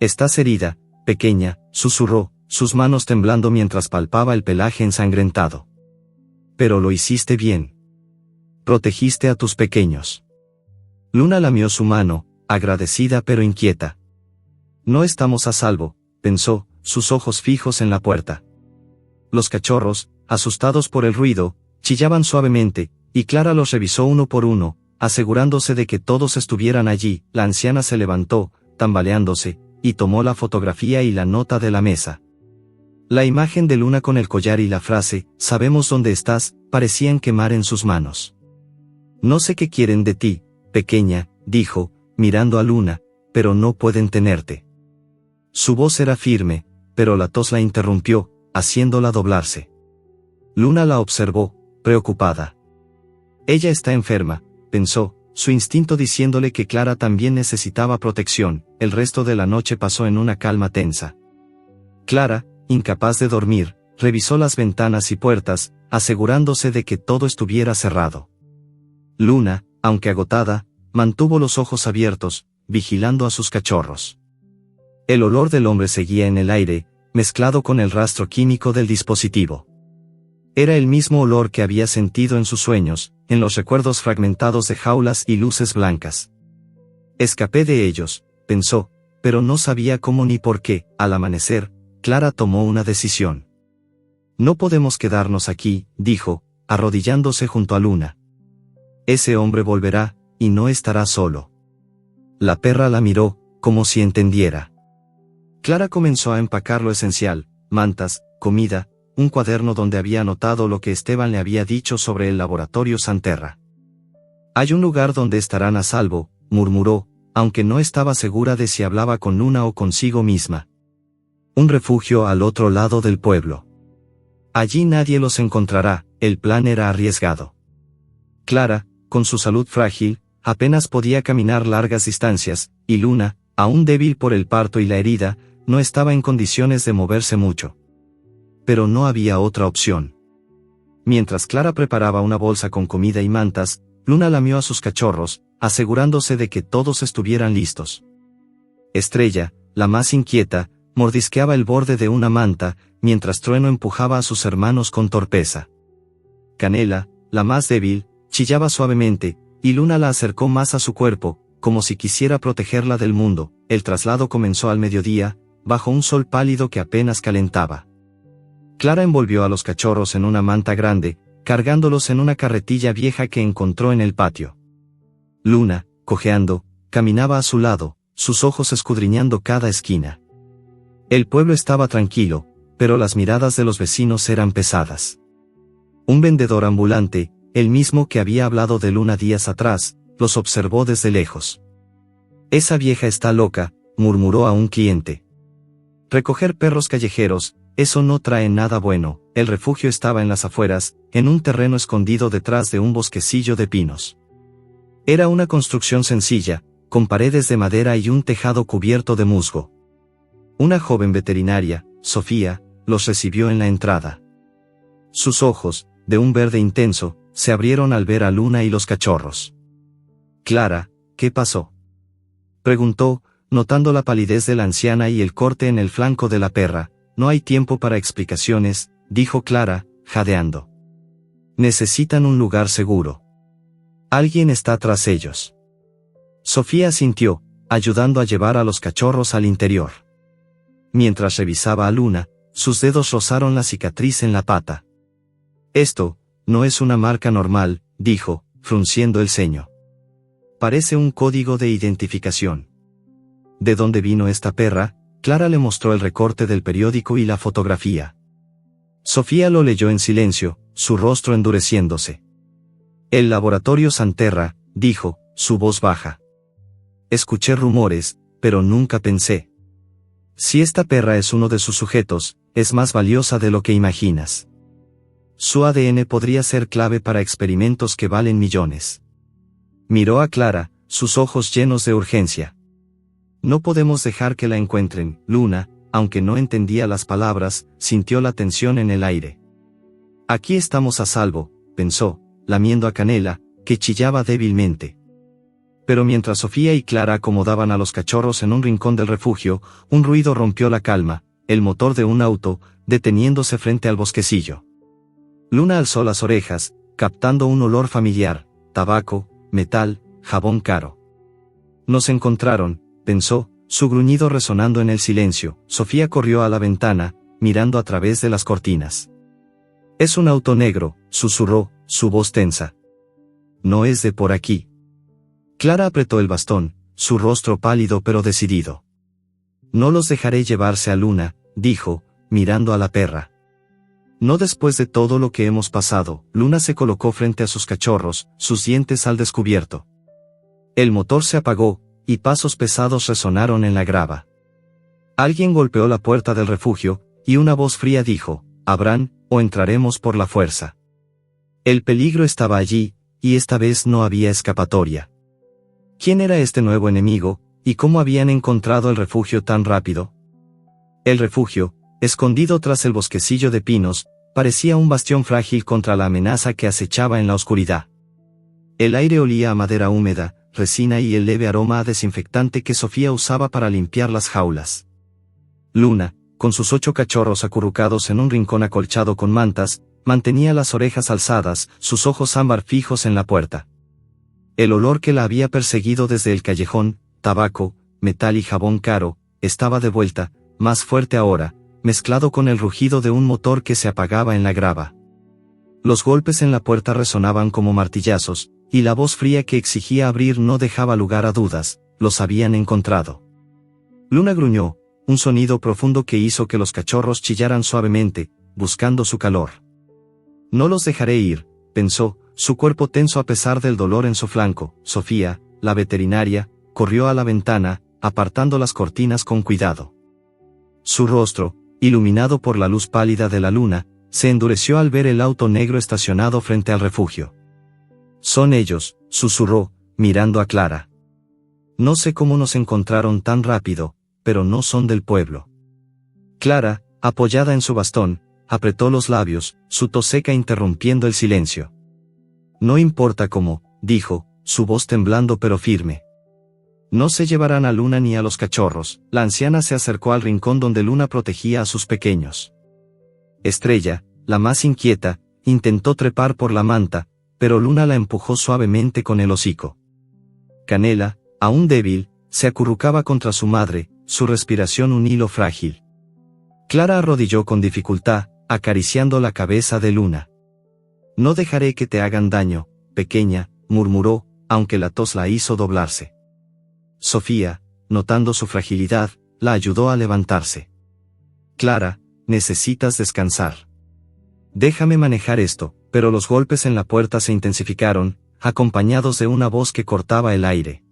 «Estás herida, pequeña», susurró, sus manos temblando mientras palpaba el pelaje ensangrentado. «Pero lo hiciste bien. Protegiste a tus pequeños». Luna lamió su mano, agradecida pero inquieta. «No estamos a salvo», pensó, sus ojos fijos en la puerta. Los cachorros, asustados por el ruido, chillaban suavemente, y Clara los revisó uno por uno, asegurándose de que todos estuvieran allí. La anciana se levantó, tambaleándose, y tomó la fotografía y la nota de la mesa. La imagen de Luna con el collar y la frase, «Sabemos dónde estás», parecían quemar en sus manos. «No sé qué quieren de ti, pequeña», dijo, mirando a Luna, «pero no pueden tenerte». Su voz era firme, pero la tos la interrumpió, haciéndola doblarse. Luna la observó, preocupada. «Ella está enferma», pensó, su instinto diciéndole que Clara también necesitaba protección. El resto de la noche pasó en una calma tensa. Clara, incapaz de dormir, revisó las ventanas y puertas, asegurándose de que todo estuviera cerrado. Luna, aunque agotada, mantuvo los ojos abiertos, vigilando a sus cachorros. El olor del hombre seguía en el aire, mezclado con el rastro químico del dispositivo. Era el mismo olor que había sentido en sus sueños, en los recuerdos fragmentados de jaulas y luces blancas. «Escapé de ellos», pensó, pero no sabía cómo ni por qué. Al amanecer, Clara tomó una decisión. «No podemos quedarnos aquí», dijo, arrodillándose junto a Luna. «Ese hombre volverá, y no estará solo». La perra la miró, como si entendiera. Clara comenzó a empacar lo esencial: mantas, comida, un cuaderno donde había anotado lo que Esteban le había dicho sobre el laboratorio Santerra. «Hay un lugar donde estarán a salvo», murmuró, aunque no estaba segura de si hablaba con Luna o consigo misma. «Un refugio al otro lado del pueblo. Allí nadie los encontrará». El plan era arriesgado. Clara, con su salud frágil, apenas podía caminar largas distancias, y Luna, aún débil por el parto y la herida, no estaba en condiciones de moverse mucho. Pero no había otra opción. Mientras Clara preparaba una bolsa con comida y mantas, Luna lamió a sus cachorros, asegurándose de que todos estuvieran listos. Estrella, la más inquieta, mordisqueaba el borde de una manta, mientras Trueno empujaba a sus hermanos con torpeza. Canela, la más débil, chillaba suavemente, y Luna la acercó más a su cuerpo, como si quisiera protegerla del mundo. El traslado comenzó al mediodía, bajo un sol pálido que apenas calentaba. Clara envolvió a los cachorros en una manta grande, cargándolos en una carretilla vieja que encontró en el patio. Luna, cojeando, caminaba a su lado, sus ojos escudriñando cada esquina. El pueblo estaba tranquilo, pero las miradas de los vecinos eran pesadas. Un vendedor ambulante, el mismo que había hablado de Luna días atrás, los observó desde lejos. «Esa vieja está loca», murmuró a un cliente. «Recoger perros callejeros, eso no trae nada bueno». El refugio estaba en las afueras, en un terreno escondido detrás de un bosquecillo de pinos. Era una construcción sencilla, con paredes de madera y un tejado cubierto de musgo. Una joven veterinaria, Sofía, los recibió en la entrada. Sus ojos, de un verde intenso, se abrieron al ver a Luna y los cachorros. «Clara, ¿qué pasó?», preguntó, notando la palidez de la anciana y el corte en el flanco de la perra. «No hay tiempo para explicaciones», dijo Clara, jadeando. «Necesitan un lugar seguro. Alguien está tras ellos». Sofía asintió, ayudando a llevar a los cachorros al interior. Mientras revisaba a Luna, sus dedos rozaron la cicatriz en la pata. «Esto no es una marca normal», dijo, frunciendo el ceño. «Parece un código de identificación». «¿De dónde vino esta perra?», Clara le mostró el recorte del periódico y la fotografía. Sofía lo leyó en silencio, su rostro endureciéndose. «El laboratorio Santerra», dijo, su voz baja. «Escuché rumores, pero nunca pensé. Si esta perra es uno de sus sujetos, es más valiosa de lo que imaginas. Su ADN podría ser clave para experimentos que valen millones». Miró a Clara, sus ojos llenos de urgencia. «No podemos dejar que la encuentren». Luna, aunque no entendía las palabras, sintió la tensión en el aire. «Aquí estamos a salvo», pensó, lamiendo a Canela, que chillaba débilmente. Pero mientras Sofía y Clara acomodaban a los cachorros en un rincón del refugio, un ruido rompió la calma, el motor de un auto, deteniéndose frente al bosquecillo. Luna alzó las orejas, captando un olor familiar: tabaco, metal, jabón caro. «Nos encontraron», pensó, su gruñido resonando en el silencio. Sofía corrió a la ventana, mirando a través de las cortinas. «Es un auto negro», susurró, su voz tensa. «No es de por aquí». Clara apretó el bastón, su rostro pálido pero decidido. «No los dejaré llevarse a Luna», dijo, mirando a la perra. «No después de todo lo que hemos pasado». Luna se colocó frente a sus cachorros, sus dientes al descubierto. El motor se apagó, y pasos pesados resonaron en la grava. Alguien golpeó la puerta del refugio, y una voz fría dijo: «Abran, o entraremos por la fuerza». El peligro estaba allí, y esta vez no había escapatoria. ¿Quién era este nuevo enemigo, y cómo habían encontrado el refugio tan rápido? El refugio, escondido tras el bosquecillo de pinos, parecía un bastión frágil contra la amenaza que acechaba en la oscuridad. El aire olía a madera húmeda, resina y el leve aroma a desinfectante que Sofía usaba para limpiar las jaulas. Luna, con sus 8 cachorros acurrucados en un rincón acolchado con mantas, mantenía las orejas alzadas, sus ojos ámbar fijos en la puerta. El olor que la había perseguido desde el callejón, tabaco, metal y jabón caro, estaba de vuelta, más fuerte ahora, mezclado con el rugido de un motor que se apagaba en la grava. Los golpes en la puerta resonaban como martillazos, y la voz fría que exigía abrir no dejaba lugar a dudas: los habían encontrado. Luna gruñó, un sonido profundo que hizo que los cachorros chillaran suavemente, buscando su calor. «No los dejaré ir», pensó, su cuerpo tenso a pesar del dolor en su flanco. Sofía, la veterinaria, corrió a la ventana, apartando las cortinas con cuidado. Su rostro, iluminado por la luz pálida de la luna, se endureció al ver el auto negro estacionado frente al refugio. «Son ellos», susurró, mirando a Clara. «No sé cómo nos encontraron tan rápido, pero no son del pueblo». Clara, apoyada en su bastón, apretó los labios, su tos seca interrumpiendo el silencio. «No importa cómo», dijo, su voz temblando pero firme. «No se llevarán a Luna ni a los cachorros». La anciana se acercó al rincón donde Luna protegía a sus pequeños. Estrella, la más inquieta, intentó trepar por la manta, pero Luna la empujó suavemente con el hocico. Canela, aún débil, se acurrucaba contra su madre, su respiración un hilo frágil. Clara arrodilló con dificultad, acariciando la cabeza de Luna. «No dejaré que te hagan daño, pequeña», murmuró, aunque la tos la hizo doblarse. Sofía, notando su fragilidad, la ayudó a levantarse. «Clara, necesitas descansar». «Déjame manejar esto», pero los golpes en la puerta se intensificaron, acompañados de una voz que cortaba el aire.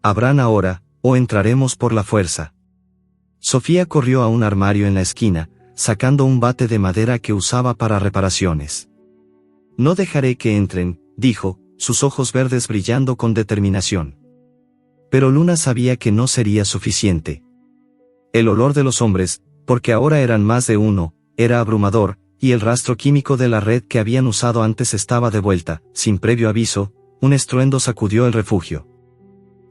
«Abran ahora, o entraremos por la fuerza». Sofía corrió a un armario en la esquina, sacando un bate de madera que usaba para reparaciones. «No dejaré que entren», dijo, sus ojos verdes brillando con determinación. Pero Luna sabía que no sería suficiente. El olor de los hombres, porque ahora eran más de uno, era abrumador, y el rastro químico de la red que habían usado antes estaba de vuelta. Sin previo aviso, un estruendo sacudió el refugio.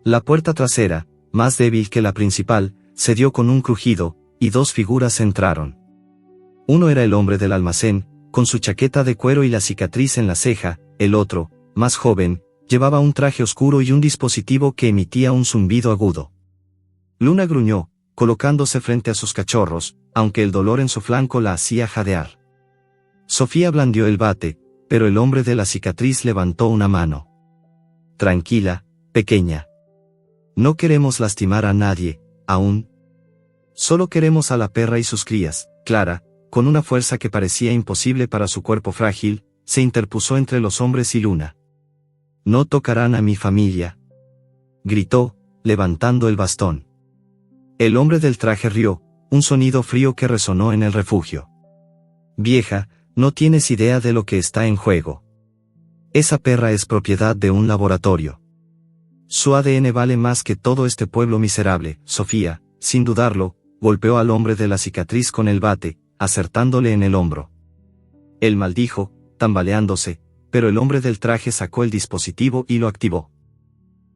La puerta trasera, más débil que la principal, cedió con un crujido, y dos figuras entraron. Uno era el hombre del almacén, con su chaqueta de cuero y la cicatriz en la ceja. El otro, más joven, llevaba un traje oscuro y un dispositivo que emitía un zumbido agudo. Luna gruñó, colocándose frente a sus cachorros, aunque el dolor en su flanco la hacía jadear. Sofía blandió el bate, pero el hombre de la cicatriz levantó una mano. «Tranquila, pequeña. No queremos lastimar a nadie, aún. Solo queremos a la perra y sus crías». Clara, con una fuerza que parecía imposible para su cuerpo frágil, se interpuso entre los hombres y Luna. «No tocarán a mi familia», gritó, levantando el bastón. El hombre del traje rió, un sonido frío que resonó en el refugio. «Vieja, no tienes idea de lo que está en juego. Esa perra es propiedad de un laboratorio. Su ADN vale más que todo este pueblo miserable». Sofía, sin dudarlo, golpeó al hombre de la cicatriz con el bate, acertándole en el hombro. Él maldijo, tambaleándose, pero el hombre del traje sacó el dispositivo y lo activó.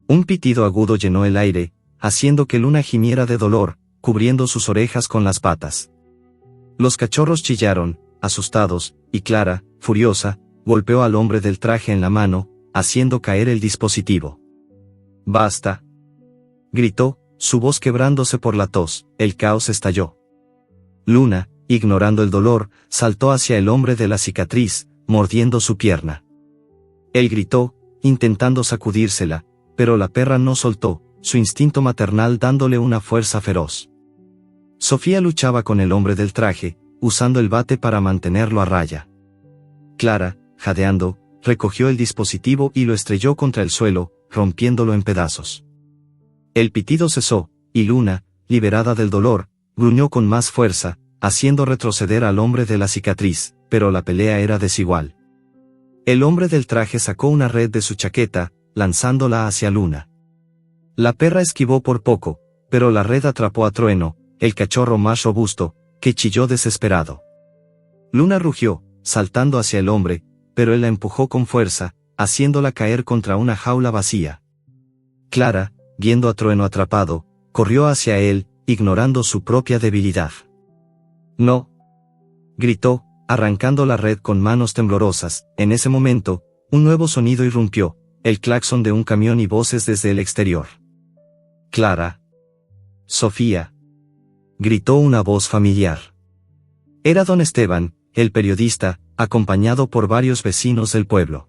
Un pitido agudo llenó el aire, haciendo que Luna gimiera de dolor, cubriendo sus orejas con las patas. Los cachorros chillaron, asustados, y Clara, furiosa, golpeó al hombre del traje en la mano, haciendo caer el dispositivo. «Basta», gritó, su voz quebrándose por la tos. El caos estalló. Luna, ignorando el dolor, saltó hacia el hombre de la cicatriz, mordiendo su pierna. Él gritó, intentando sacudírsela, pero la perra no soltó, su instinto maternal dándole una fuerza feroz. Sofía luchaba con el hombre del traje, usando el bate para mantenerlo a raya. Clara, jadeando, recogió el dispositivo y lo estrelló contra el suelo, rompiéndolo en pedazos. El pitido cesó, y Luna, liberada del dolor, gruñó con más fuerza, haciendo retroceder al hombre de la cicatriz, pero la pelea era desigual. El hombre del traje sacó una red de su chaqueta, lanzándola hacia Luna. La perra esquivó por poco, pero la red atrapó a Trueno, el cachorro más robusto, que chilló desesperado. Luna rugió, saltando hacia el hombre, pero él la empujó con fuerza, haciéndola caer contra una jaula vacía. Clara, viendo a Trueno atrapado, corrió hacia él, ignorando su propia debilidad. «No», gritó, arrancando la red con manos temblorosas. En ese momento, un nuevo sonido irrumpió, el claxon de un camión y voces desde el exterior. «Clara». «Sofía», gritó una voz familiar. Era don Esteban, el periodista, acompañado por varios vecinos del pueblo.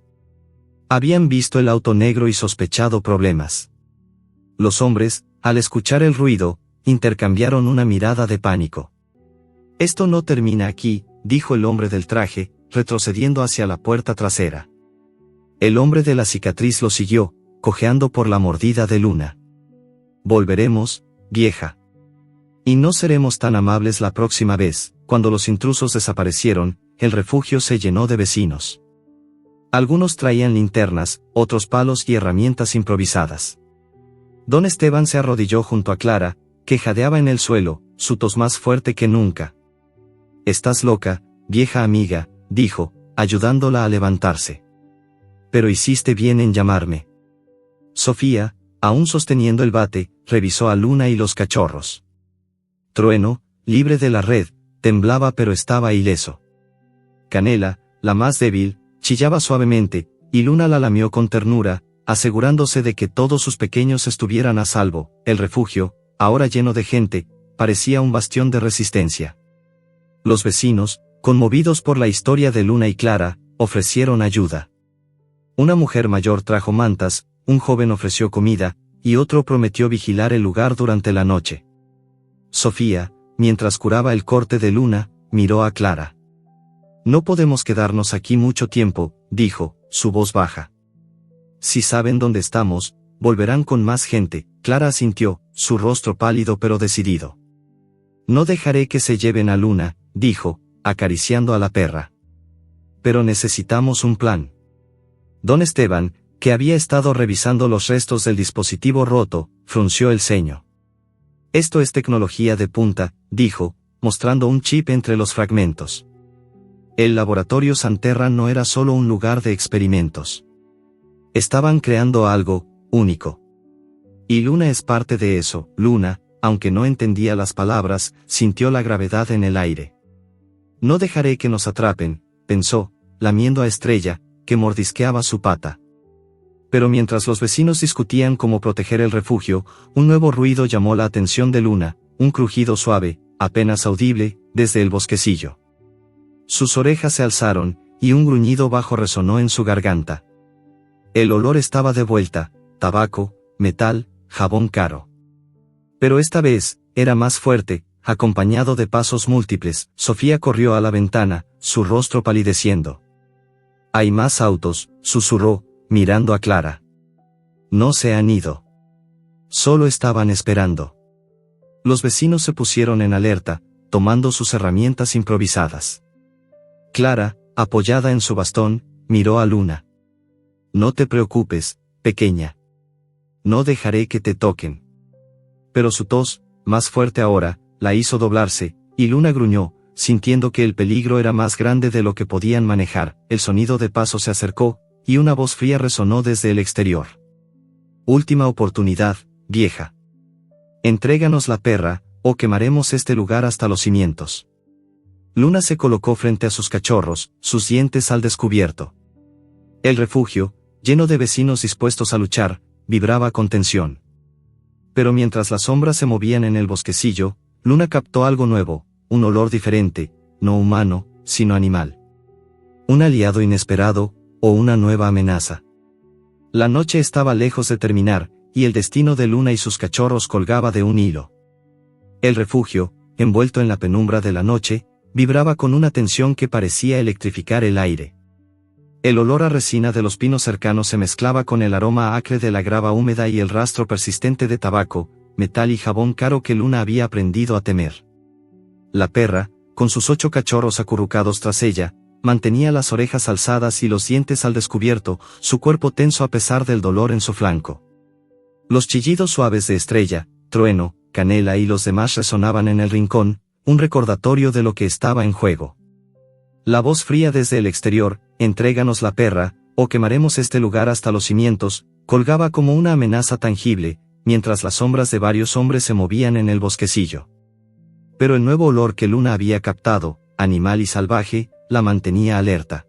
Habían visto el auto negro y sospechado problemas. Los hombres, al escuchar el ruido, intercambiaron una mirada de pánico. «Esto no termina aquí», dijo el hombre del traje, retrocediendo hacia la puerta trasera. El hombre de la cicatriz lo siguió, cojeando por la mordida de Luna. «Volveremos, vieja. Y no seremos tan amables la próxima vez». Cuando los intrusos desaparecieron, el refugio se llenó de vecinos. Algunos traían linternas, otros palos y herramientas improvisadas. Don Esteban se arrodilló junto a Clara, que jadeaba en el suelo, su tos más fuerte que nunca. «Estás loca, vieja amiga», dijo, ayudándola a levantarse. «Pero hiciste bien en llamarme». Sofía, aún sosteniendo el bate, revisó a Luna y los cachorros. Trueno, libre de la red, temblaba pero estaba ileso. Canela, la más débil, chillaba suavemente, y Luna la lamió con ternura, asegurándose de que todos sus pequeños estuvieran a salvo. El refugio, ahora lleno de gente, parecía un bastión de resistencia. Los vecinos, conmovidos por la historia de Luna y Clara, ofrecieron ayuda. Una mujer mayor trajo mantas, un joven ofreció comida, y otro prometió vigilar el lugar durante la noche. Sofía, mientras curaba el corte de Luna, miró a Clara. No podemos quedarnos aquí mucho tiempo, dijo, su voz baja. Si saben dónde estamos, volverán con más gente. Clara asintió, su rostro pálido pero decidido. No dejaré que se lleven a Luna, dijo, acariciando a la perra. Pero necesitamos un plan. Don Esteban, que había estado revisando los restos del dispositivo roto, frunció el ceño. Esto es tecnología de punta, dijo, mostrando un chip entre los fragmentos. El laboratorio Santerra no era solo un lugar de experimentos. Estaban creando algo único. Y Luna es parte de eso. Luna, aunque no entendía las palabras, sintió la gravedad en el aire. No dejaré que nos atrapen, pensó, lamiendo a Estrella, que mordisqueaba su pata. Pero mientras los vecinos discutían cómo proteger el refugio, un nuevo ruido llamó la atención de Luna, un crujido suave, apenas audible, desde el bosquecillo. Sus orejas se alzaron, y un gruñido bajo resonó en su garganta. El olor estaba de vuelta, tabaco, metal, jabón caro. Pero esta vez, era más fuerte, acompañado de pasos múltiples. Sofía corrió a la ventana, su rostro palideciendo. «Hay más autos», susurró, mirando a Clara. «No se han ido. Solo estaban esperando». Los vecinos se pusieron en alerta, tomando sus herramientas improvisadas. Clara, apoyada en su bastón, miró a Luna. «No te preocupes, pequeña. No dejaré que te toquen». Pero su tos, más fuerte ahora, la hizo doblarse, y Luna gruñó, sintiendo que el peligro era más grande de lo que podían manejar. El sonido de paso se acercó, y una voz fría resonó desde el exterior. «Última oportunidad, vieja. Entréganos la perra, o quemaremos este lugar hasta los cimientos». Luna se colocó frente a sus cachorros, sus dientes al descubierto. El refugio, lleno de vecinos dispuestos a luchar, vibraba con tensión. Pero mientras las sombras se movían en el bosquecillo, Luna captó algo nuevo, un olor diferente, no humano, sino animal. Un aliado inesperado, o una nueva amenaza. La noche estaba lejos de terminar, y el destino de Luna y sus cachorros colgaba de un hilo. El refugio, envuelto en la penumbra de la noche, vibraba con una tensión que parecía electrificar el aire. El olor a resina de los pinos cercanos se mezclaba con el aroma acre de la grava húmeda y el rastro persistente de tabaco, metal y jabón caro que Luna había aprendido a temer. La perra, con sus 8 cachorros acurrucados tras ella, mantenía las orejas alzadas y los dientes al descubierto, su cuerpo tenso a pesar del dolor en su flanco. Los chillidos suaves de Estrella, Trueno, Canela y los demás resonaban en el rincón, un recordatorio de lo que estaba en juego. La voz fría desde el exterior, «Entréganos la perra, o quemaremos este lugar hasta los cimientos», colgaba como una amenaza tangible, mientras las sombras de varios hombres se movían en el bosquecillo. Pero el nuevo olor que Luna había captado, animal y salvaje, la mantenía alerta.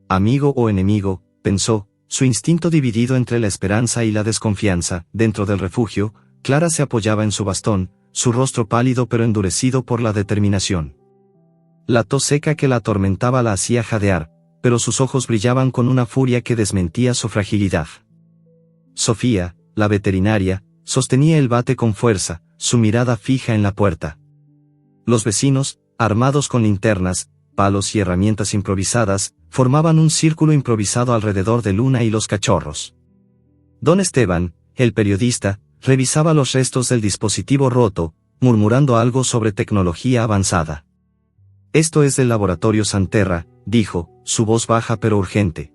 Amigo o enemigo, pensó, su instinto dividido entre la esperanza y la desconfianza. Dentro del refugio, Clara se apoyaba en su bastón, su rostro pálido pero endurecido por la determinación. La tos seca que la atormentaba la hacía jadear, pero sus ojos brillaban con una furia que desmentía su fragilidad. Sofía, la veterinaria, sostenía el bate con fuerza, su mirada fija en la puerta. Los vecinos, armados con linternas, palos y herramientas improvisadas, formaban un círculo improvisado alrededor de Luna y los cachorros. Don Esteban, el periodista, revisaba los restos del dispositivo roto, murmurando algo sobre tecnología avanzada. «Esto es del laboratorio Santerra», dijo, su voz baja pero urgente.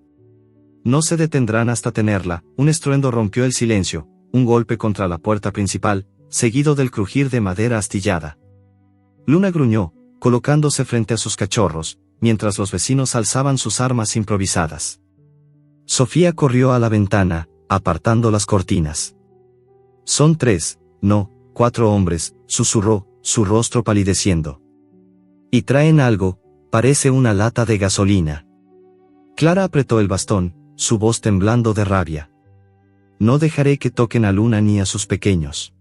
«No se detendrán hasta tenerla». Un estruendo rompió el silencio, un golpe contra la puerta principal, seguido del crujir de madera astillada. Luna gruñó, colocándose frente a sus cachorros, mientras los vecinos alzaban sus armas improvisadas. Sofía corrió a la ventana, apartando las cortinas. «Son 3, no, 4 hombres», susurró, su rostro palideciendo. «Y traen algo, parece una lata de gasolina». Clara apretó el bastón, su voz temblando de rabia. «No dejaré que toquen a Luna ni a sus pequeños».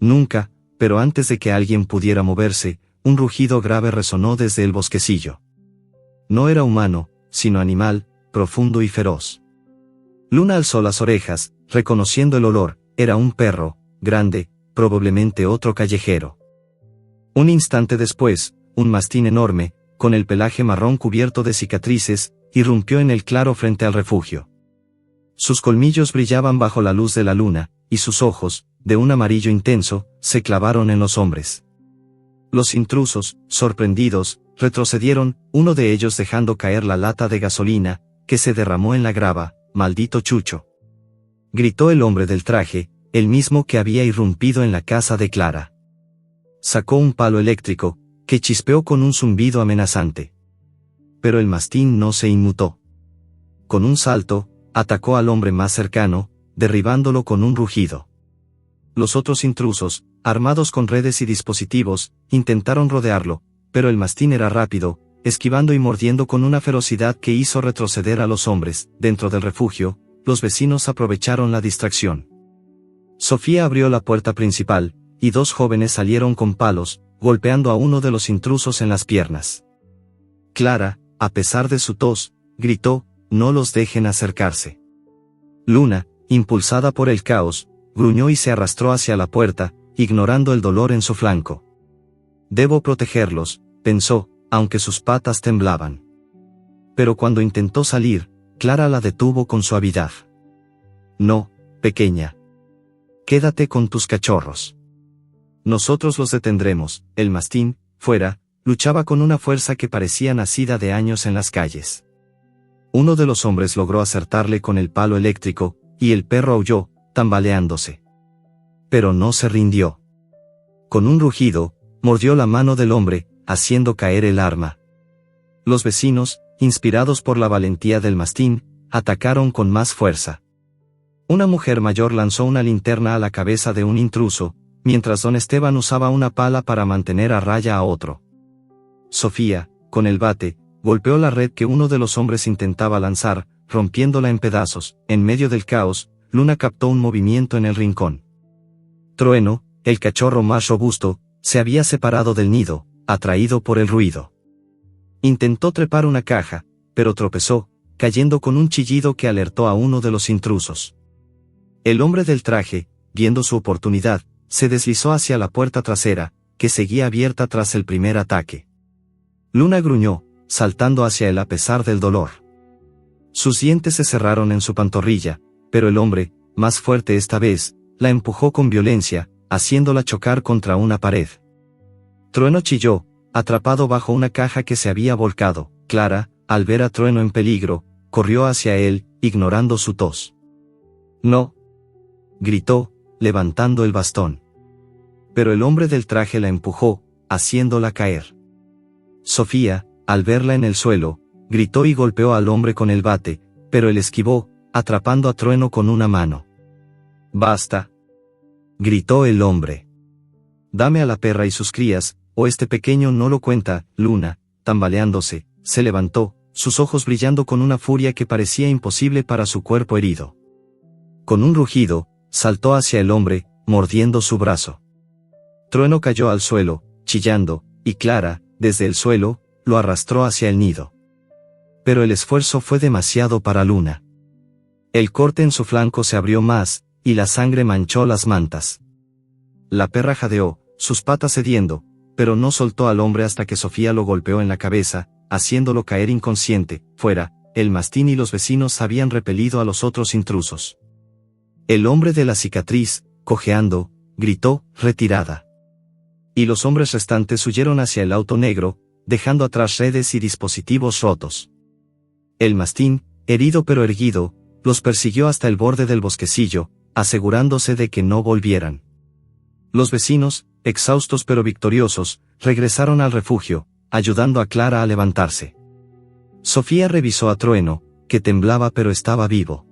Nunca, pero antes de que alguien pudiera moverse, un rugido grave resonó desde el bosquecillo. No era humano, sino animal, profundo y feroz. Luna alzó las orejas, reconociendo el olor. Era un perro, grande, probablemente otro callejero. Un instante después, un mastín enorme, con el pelaje marrón cubierto de cicatrices, irrumpió en el claro frente al refugio. Sus colmillos brillaban bajo la luz de la luna, y sus ojos, de un amarillo intenso, se clavaron en los hombres. Los intrusos, sorprendidos, retrocedieron, uno de ellos dejando caer la lata de gasolina, que se derramó en la grava. «¡Maldito chucho!», gritó el hombre del traje, el mismo que había irrumpido en la casa de Clara. Sacó un palo eléctrico, que chispeó con un zumbido amenazante. Pero el mastín no se inmutó. Con un salto, atacó al hombre más cercano, derribándolo con un rugido. Los otros intrusos, armados con redes y dispositivos, intentaron rodearlo, pero el mastín era rápido, esquivando y mordiendo con una ferocidad que hizo retroceder a los hombres. Dentro del refugio, los vecinos aprovecharon la distracción. Sofía abrió la puerta principal, y dos jóvenes salieron con palos, golpeando a uno de los intrusos en las piernas. Clara, a pesar de su tos, gritó: «No los dejen acercarse». Luna, impulsada por el caos, gruñó y se arrastró hacia la puerta, ignorando el dolor en su flanco. «Debo protegerlos», pensó, aunque sus patas temblaban. Pero cuando intentó salir, Clara la detuvo con suavidad. «No, pequeña. Quédate con tus cachorros. Nosotros los detendremos». El mastín, fuera, luchaba con una fuerza que parecía nacida de años en las calles. Uno de los hombres logró acertarle con el palo eléctrico, y el perro aulló, tambaleándose. Pero no se rindió. Con un rugido, mordió la mano del hombre, haciendo caer el arma. Los vecinos, inspirados por la valentía del mastín, atacaron con más fuerza. Una mujer mayor lanzó una linterna a la cabeza de un intruso, mientras don Esteban usaba una pala para mantener a raya a otro. Sofía, con el bate, golpeó la red que uno de los hombres intentaba lanzar, rompiéndola en pedazos. En medio del caos, Luna captó un movimiento en el rincón. Trueno, el cachorro más robusto, se había separado del nido, atraído por el ruido. Intentó trepar una caja, pero tropezó, cayendo con un chillido que alertó a uno de los intrusos. El hombre del traje, viendo su oportunidad, se deslizó hacia la puerta trasera, que seguía abierta tras el primer ataque. Luna gruñó, saltando hacia él a pesar del dolor. Sus dientes se cerraron en su pantorrilla, pero el hombre, más fuerte esta vez, la empujó con violencia, haciéndola chocar contra una pared. Trueno chilló, atrapado bajo una caja que se había volcado. Clara, al ver a Trueno en peligro, corrió hacia él, ignorando su tos. «No», gritó, levantando el bastón. Pero el hombre del traje la empujó, haciéndola caer. Sofía, al verla en el suelo, gritó y golpeó al hombre con el bate, pero él esquivó, atrapando a Trueno con una mano. «Basta», gritó el hombre. «Dame a la perra y sus crías, o este pequeño no lo cuenta». Luna, tambaleándose, se levantó, sus ojos brillando con una furia que parecía imposible para su cuerpo herido. Con un rugido, saltó hacia el hombre, mordiendo su brazo. Trueno cayó al suelo, chillando, y Clara, desde el suelo, lo arrastró hacia el nido. Pero el esfuerzo fue demasiado para Luna. El corte en su flanco se abrió más, y la sangre manchó las mantas. La perra jadeó, sus patas cediendo, pero no soltó al hombre hasta que Sofía lo golpeó en la cabeza, haciéndolo caer inconsciente. Fuera, el mastín y los vecinos habían repelido a los otros intrusos. El hombre de la cicatriz, cojeando, gritó: «Retirada». Y los hombres restantes huyeron hacia el auto negro, dejando atrás redes y dispositivos rotos. El mastín, herido pero erguido, los persiguió hasta el borde del bosquecillo, asegurándose de que no volvieran. Los vecinos, exhaustos pero victoriosos, regresaron al refugio, ayudando a Clara a levantarse. Sofía revisó a Trueno, que temblaba pero estaba vivo.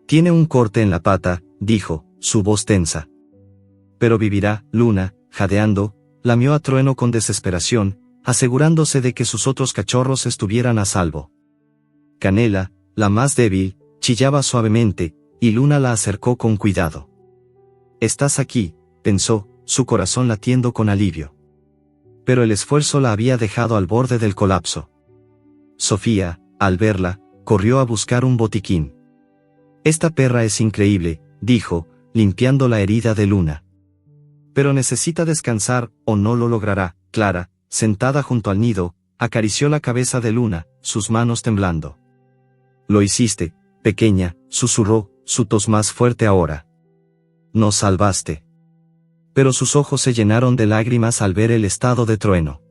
«Tiene un corte en la pata», dijo, su voz tensa. «Pero vivirá». Luna, jadeando, lamió a Trueno con desesperación, asegurándose de que sus otros cachorros estuvieran a salvo. Canela, la más débil, chillaba suavemente, y Luna la acercó con cuidado. «Estás aquí», pensó, su corazón latiendo con alivio. Pero el esfuerzo la había dejado al borde del colapso. Sofía, al verla, corrió a buscar un botiquín. «Esta perra es increíble», dijo, limpiando la herida de Luna. «Pero necesita descansar, o no lo logrará». Clara, sentada junto al nido, acarició la cabeza de Luna, sus manos temblando. Lo hiciste, pequeña, susurró, su tos más fuerte ahora. Nos salvaste. Pero sus ojos se llenaron de lágrimas al ver el estado de Trueno.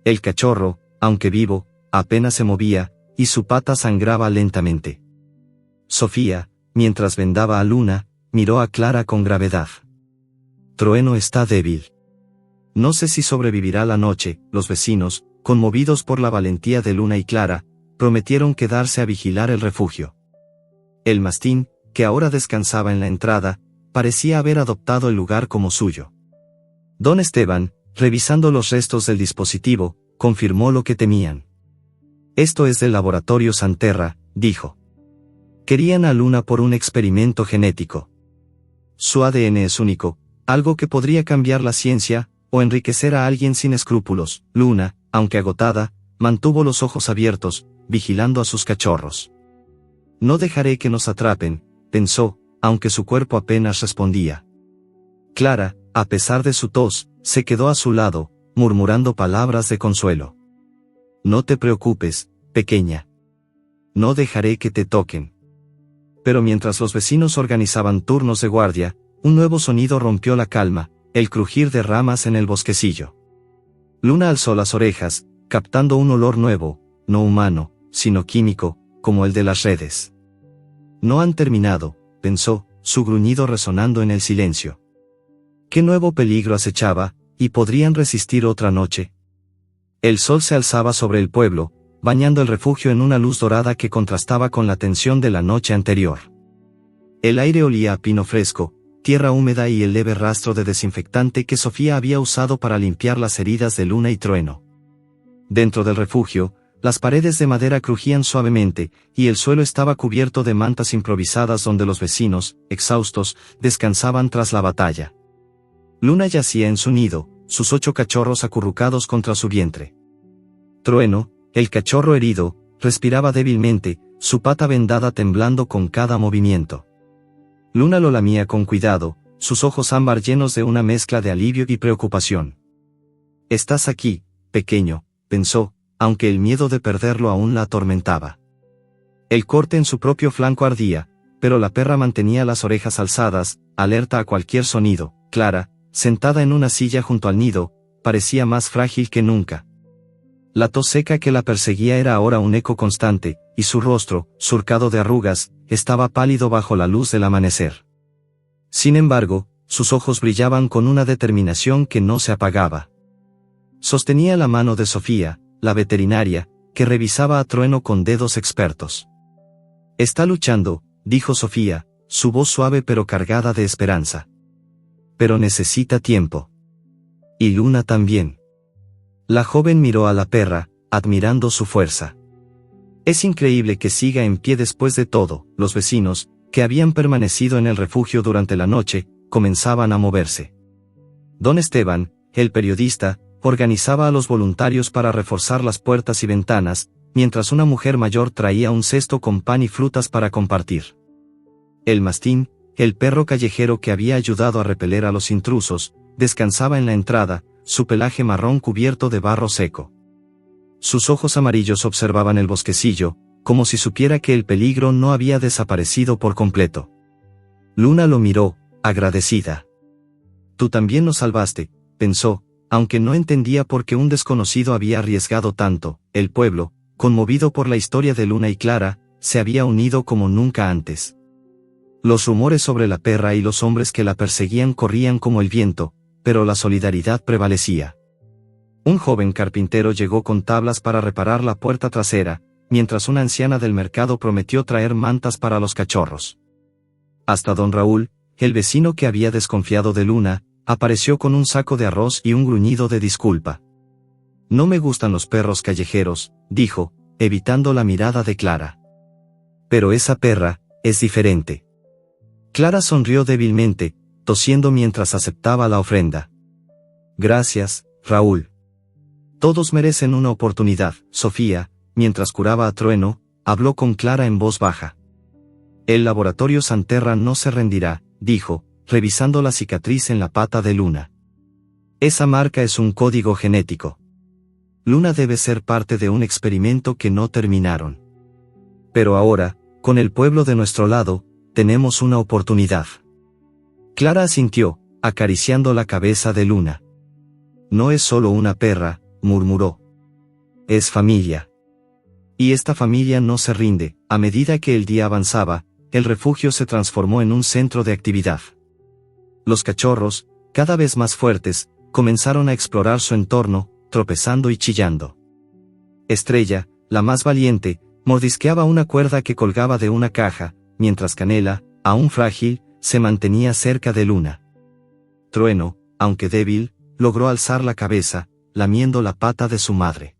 El cachorro, aunque vivo, apenas se movía, y su pata sangraba lentamente. Sofía, mientras vendaba a Luna, miró a Clara con gravedad. Trueno está débil. No sé si sobrevivirá la noche. Los vecinos, conmovidos por la valentía de Luna y Clara, prometieron quedarse a vigilar el refugio. El mastín, que ahora descansaba en la entrada, parecía haber adoptado el lugar como suyo. Don Esteban, revisando los restos del dispositivo, confirmó lo que temían. Esto es del laboratorio Santerra, dijo. Querían a Luna por un experimento genético. Su ADN es único, algo que podría cambiar la ciencia, o enriquecer a alguien sin escrúpulos. Luna, aunque agotada, mantuvo los ojos abiertos, vigilando a sus cachorros. No dejaré que nos atrapen, pensó, aunque su cuerpo apenas respondía. Clara, a pesar de su tos, se quedó a su lado, murmurando palabras de consuelo. No te preocupes, pequeña. No dejaré que te toquen. Pero mientras los vecinos organizaban turnos de guardia, un nuevo sonido rompió la calma, el crujir de ramas en el bosquecillo. Luna alzó las orejas, captando un olor nuevo, no humano, sino químico, como el de las redes. No han terminado, pensó, su gruñido resonando en el silencio. ¿Qué nuevo peligro acechaba, y podrían resistir otra noche? El sol se alzaba sobre el pueblo, bañando el refugio en una luz dorada que contrastaba con la tensión de la noche anterior. El aire olía a pino fresco, tierra húmeda y el leve rastro de desinfectante que Sofía había usado para limpiar las heridas de Luna y Trueno. Dentro del refugio, las paredes de madera crujían suavemente, y el suelo estaba cubierto de mantas improvisadas donde los vecinos, exhaustos, descansaban tras la batalla. Luna yacía en su nido, sus 8 cachorros acurrucados contra su vientre. Trueno, el cachorro herido, respiraba débilmente, su pata vendada temblando con cada movimiento. Luna lo lamía con cuidado, sus ojos ámbar llenos de una mezcla de alivio y preocupación. Estás aquí, pequeño, pensó, aunque el miedo de perderlo aún la atormentaba. El corte en su propio flanco ardía, pero la perra mantenía las orejas alzadas, alerta a cualquier sonido. Clara, sentada en una silla junto al nido, parecía más frágil que nunca. La tos seca que la perseguía era ahora un eco constante, y su rostro, surcado de arrugas, estaba pálido bajo la luz del amanecer. Sin embargo, sus ojos brillaban con una determinación que no se apagaba. Sostenía la mano de Sofía, la veterinaria, que revisaba a Trueno con dedos expertos. Está luchando, dijo Sofía, su voz suave pero cargada de esperanza. Pero necesita tiempo. Y Luna también. La joven miró a la perra, admirando su fuerza. Es increíble que siga en pie después de todo. Los vecinos, que habían permanecido en el refugio durante la noche, comenzaban a moverse. Don Esteban, el periodista, organizaba a los voluntarios para reforzar las puertas y ventanas, mientras una mujer mayor traía un cesto con pan y frutas para compartir. El mastín, el perro callejero que había ayudado a repeler a los intrusos, descansaba en la entrada, su pelaje marrón cubierto de barro seco. Sus ojos amarillos observaban el bosquecillo, como si supiera que el peligro no había desaparecido por completo. Luna lo miró, agradecida. Tú también nos salvaste, pensó, aunque no entendía por qué un desconocido había arriesgado tanto. El pueblo, conmovido por la historia de Luna y Clara, se había unido como nunca antes. Los rumores sobre la perra y los hombres que la perseguían corrían como el viento, pero la solidaridad prevalecía. Un joven carpintero llegó con tablas para reparar la puerta trasera, mientras una anciana del mercado prometió traer mantas para los cachorros. Hasta don Raúl, el vecino que había desconfiado de Luna, apareció con un saco de arroz y un gruñido de disculpa. No me gustan los perros callejeros, dijo, evitando la mirada de Clara. Pero esa perra, es diferente. Clara sonrió débilmente, tosiendo mientras aceptaba la ofrenda. Gracias, Raúl. Todos merecen una oportunidad. Sofía, mientras curaba a Trueno, habló con Clara en voz baja. El laboratorio Santerra no se rendirá, dijo, revisando la cicatriz en la pata de Luna. Esa marca es un código genético. Luna debe ser parte de un experimento que no terminaron. Pero ahora, con el pueblo de nuestro lado, tenemos una oportunidad. Clara asintió, acariciando la cabeza de Luna. No es solo una perra, murmuró. Es familia. Y esta familia no se rinde. A medida que el día avanzaba, el refugio se transformó en un centro de actividad. Los cachorros, cada vez más fuertes, comenzaron a explorar su entorno, tropezando y chillando. Estrella, la más valiente, mordisqueaba una cuerda que colgaba de una caja, mientras Canela, aún frágil, se mantenía cerca de Luna. Trueno, aunque débil, logró alzar la cabeza, lamiendo la pata de su madre.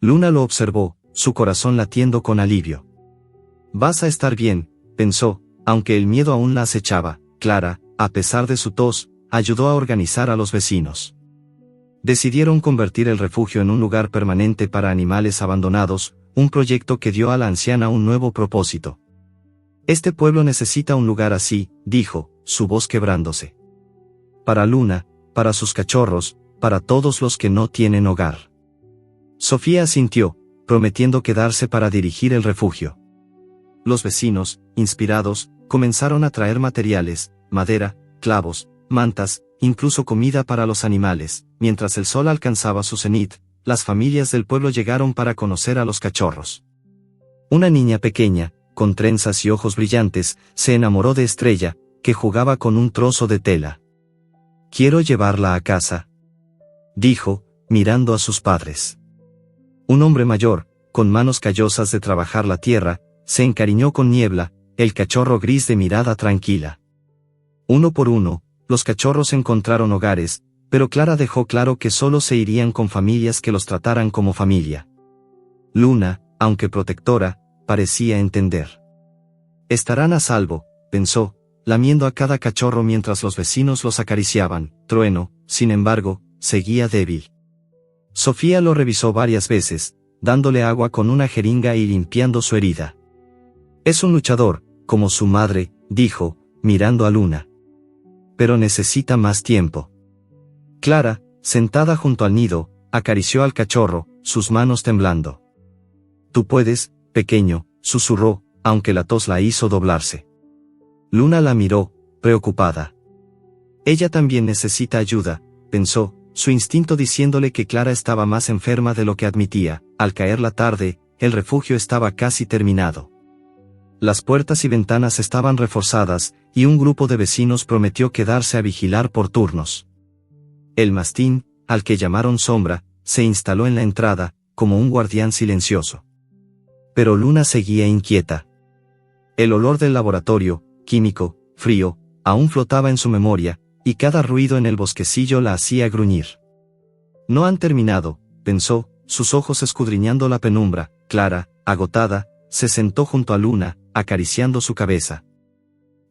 Luna lo observó, su corazón latiendo con alivio. Vas a estar bien, pensó, aunque el miedo aún la acechaba. Clara, a pesar de su tos, ayudó a organizar a los vecinos. Decidieron convertir el refugio en un lugar permanente para animales abandonados, un proyecto que dio a la anciana un nuevo propósito. Este pueblo necesita un lugar así, dijo, su voz quebrándose. Para Luna, para sus cachorros, para todos los que no tienen hogar. Sofía asintió, prometiendo quedarse para dirigir el refugio. Los vecinos, inspirados, comenzaron a traer materiales, madera, clavos, mantas, incluso comida para los animales. Mientras el sol alcanzaba su cenit, las familias del pueblo llegaron para conocer a los cachorros. Una niña pequeña, con trenzas y ojos brillantes, se enamoró de Estrella, que jugaba con un trozo de tela. Quiero llevarla a casa, dijo, mirando a sus padres. Un hombre mayor, con manos callosas de trabajar la tierra, se encariñó con Niebla, el cachorro gris de mirada tranquila. Uno por uno, los cachorros encontraron hogares, pero Clara dejó claro que solo se irían con familias que los trataran como familia. Luna, aunque protectora, parecía entender. Estarán a salvo, pensó, lamiendo a cada cachorro mientras los vecinos los acariciaban. Trueno, sin embargo, seguía débil. Sofía lo revisó varias veces, dándole agua con una jeringa y limpiando su herida. Es un luchador, como su madre, dijo, mirando a Luna. Pero necesita más tiempo. Clara, sentada junto al nido, acarició al cachorro, sus manos temblando. Tú puedes, pequeño, susurró, aunque la tos la hizo doblarse. Luna la miró, preocupada. Ella también necesita ayuda, pensó, su instinto diciéndole que Clara estaba más enferma de lo que admitía. Al caer la tarde, el refugio estaba casi terminado. Las puertas y ventanas estaban reforzadas, y un grupo de vecinos prometió quedarse a vigilar por turnos. El mastín, al que llamaron Sombra, se instaló en la entrada, como un guardián silencioso. Pero Luna seguía inquieta. El olor del laboratorio, químico, frío, aún flotaba en su memoria, y cada ruido en el bosquecillo la hacía gruñir. No han terminado, pensó, sus ojos escudriñando la penumbra. Clara, agotada, se sentó junto a Luna, acariciando su cabeza.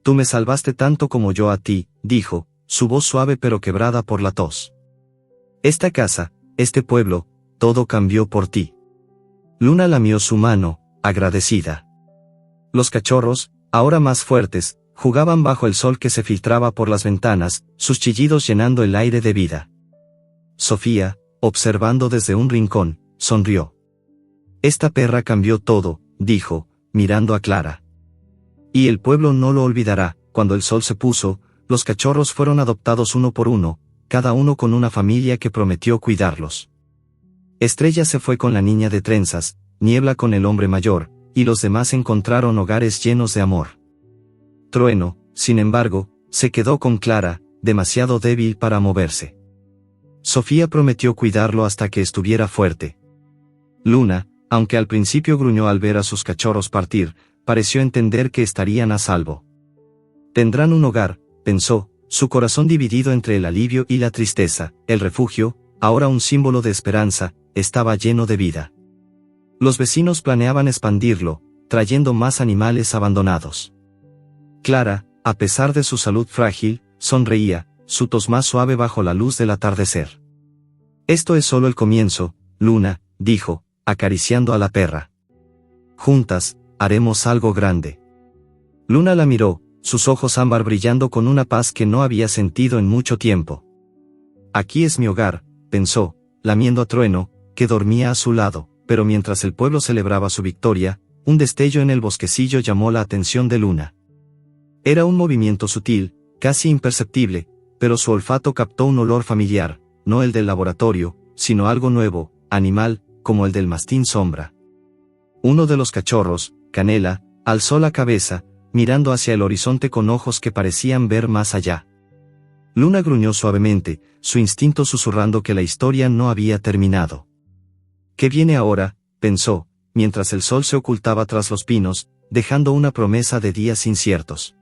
Tú me salvaste tanto como yo a ti, dijo, su voz suave pero quebrada por la tos. Esta casa, este pueblo, todo cambió por ti. Luna lamió su mano, agradecida. Los cachorros, ahora más fuertes, jugaban bajo el sol que se filtraba por las ventanas, sus chillidos llenando el aire de vida. Sofía, observando desde un rincón, sonrió. Esta perra cambió todo, dijo, mirando a Clara. Y el pueblo no lo olvidará. Cuando el sol se puso, los cachorros fueron adoptados uno por uno, cada uno con una familia que prometió cuidarlos. Estrella se fue con la niña de trenzas, Niebla con el hombre mayor, y los demás encontraron hogares llenos de amor. Trueno, sin embargo, se quedó con Clara, demasiado débil para moverse. Sofía prometió cuidarlo hasta que estuviera fuerte. Luna, aunque al principio gruñó al ver a sus cachorros partir, pareció entender que estarían a salvo. Tendrán un hogar, pensó, su corazón dividido entre el alivio y la tristeza. El refugio, ahora un símbolo de esperanza, estaba lleno de vida. Los vecinos planeaban expandirlo, trayendo más animales abandonados. Clara, a pesar de su salud frágil, sonreía, su tos más suave bajo la luz del atardecer. Esto es solo el comienzo, Luna, dijo, acariciando a la perra. Juntas, haremos algo grande. Luna la miró, sus ojos ámbar brillando con una paz que no había sentido en mucho tiempo. Aquí es mi hogar, pensó, lamiendo a Trueno, que dormía a su lado, pero mientras el pueblo celebraba su victoria, un destello en el bosquecillo llamó la atención de Luna. Era un movimiento sutil, casi imperceptible, pero su olfato captó un olor familiar, no el del laboratorio, sino algo nuevo, animal, como el del mastín sombra. Uno de los cachorros, Canela, alzó la cabeza, mirando hacia el horizonte con ojos que parecían ver más allá. Luna gruñó suavemente, su instinto susurrando que la historia no había terminado. ¿Qué viene ahora?, pensó, mientras el sol se ocultaba tras los pinos, dejando una promesa de días inciertos.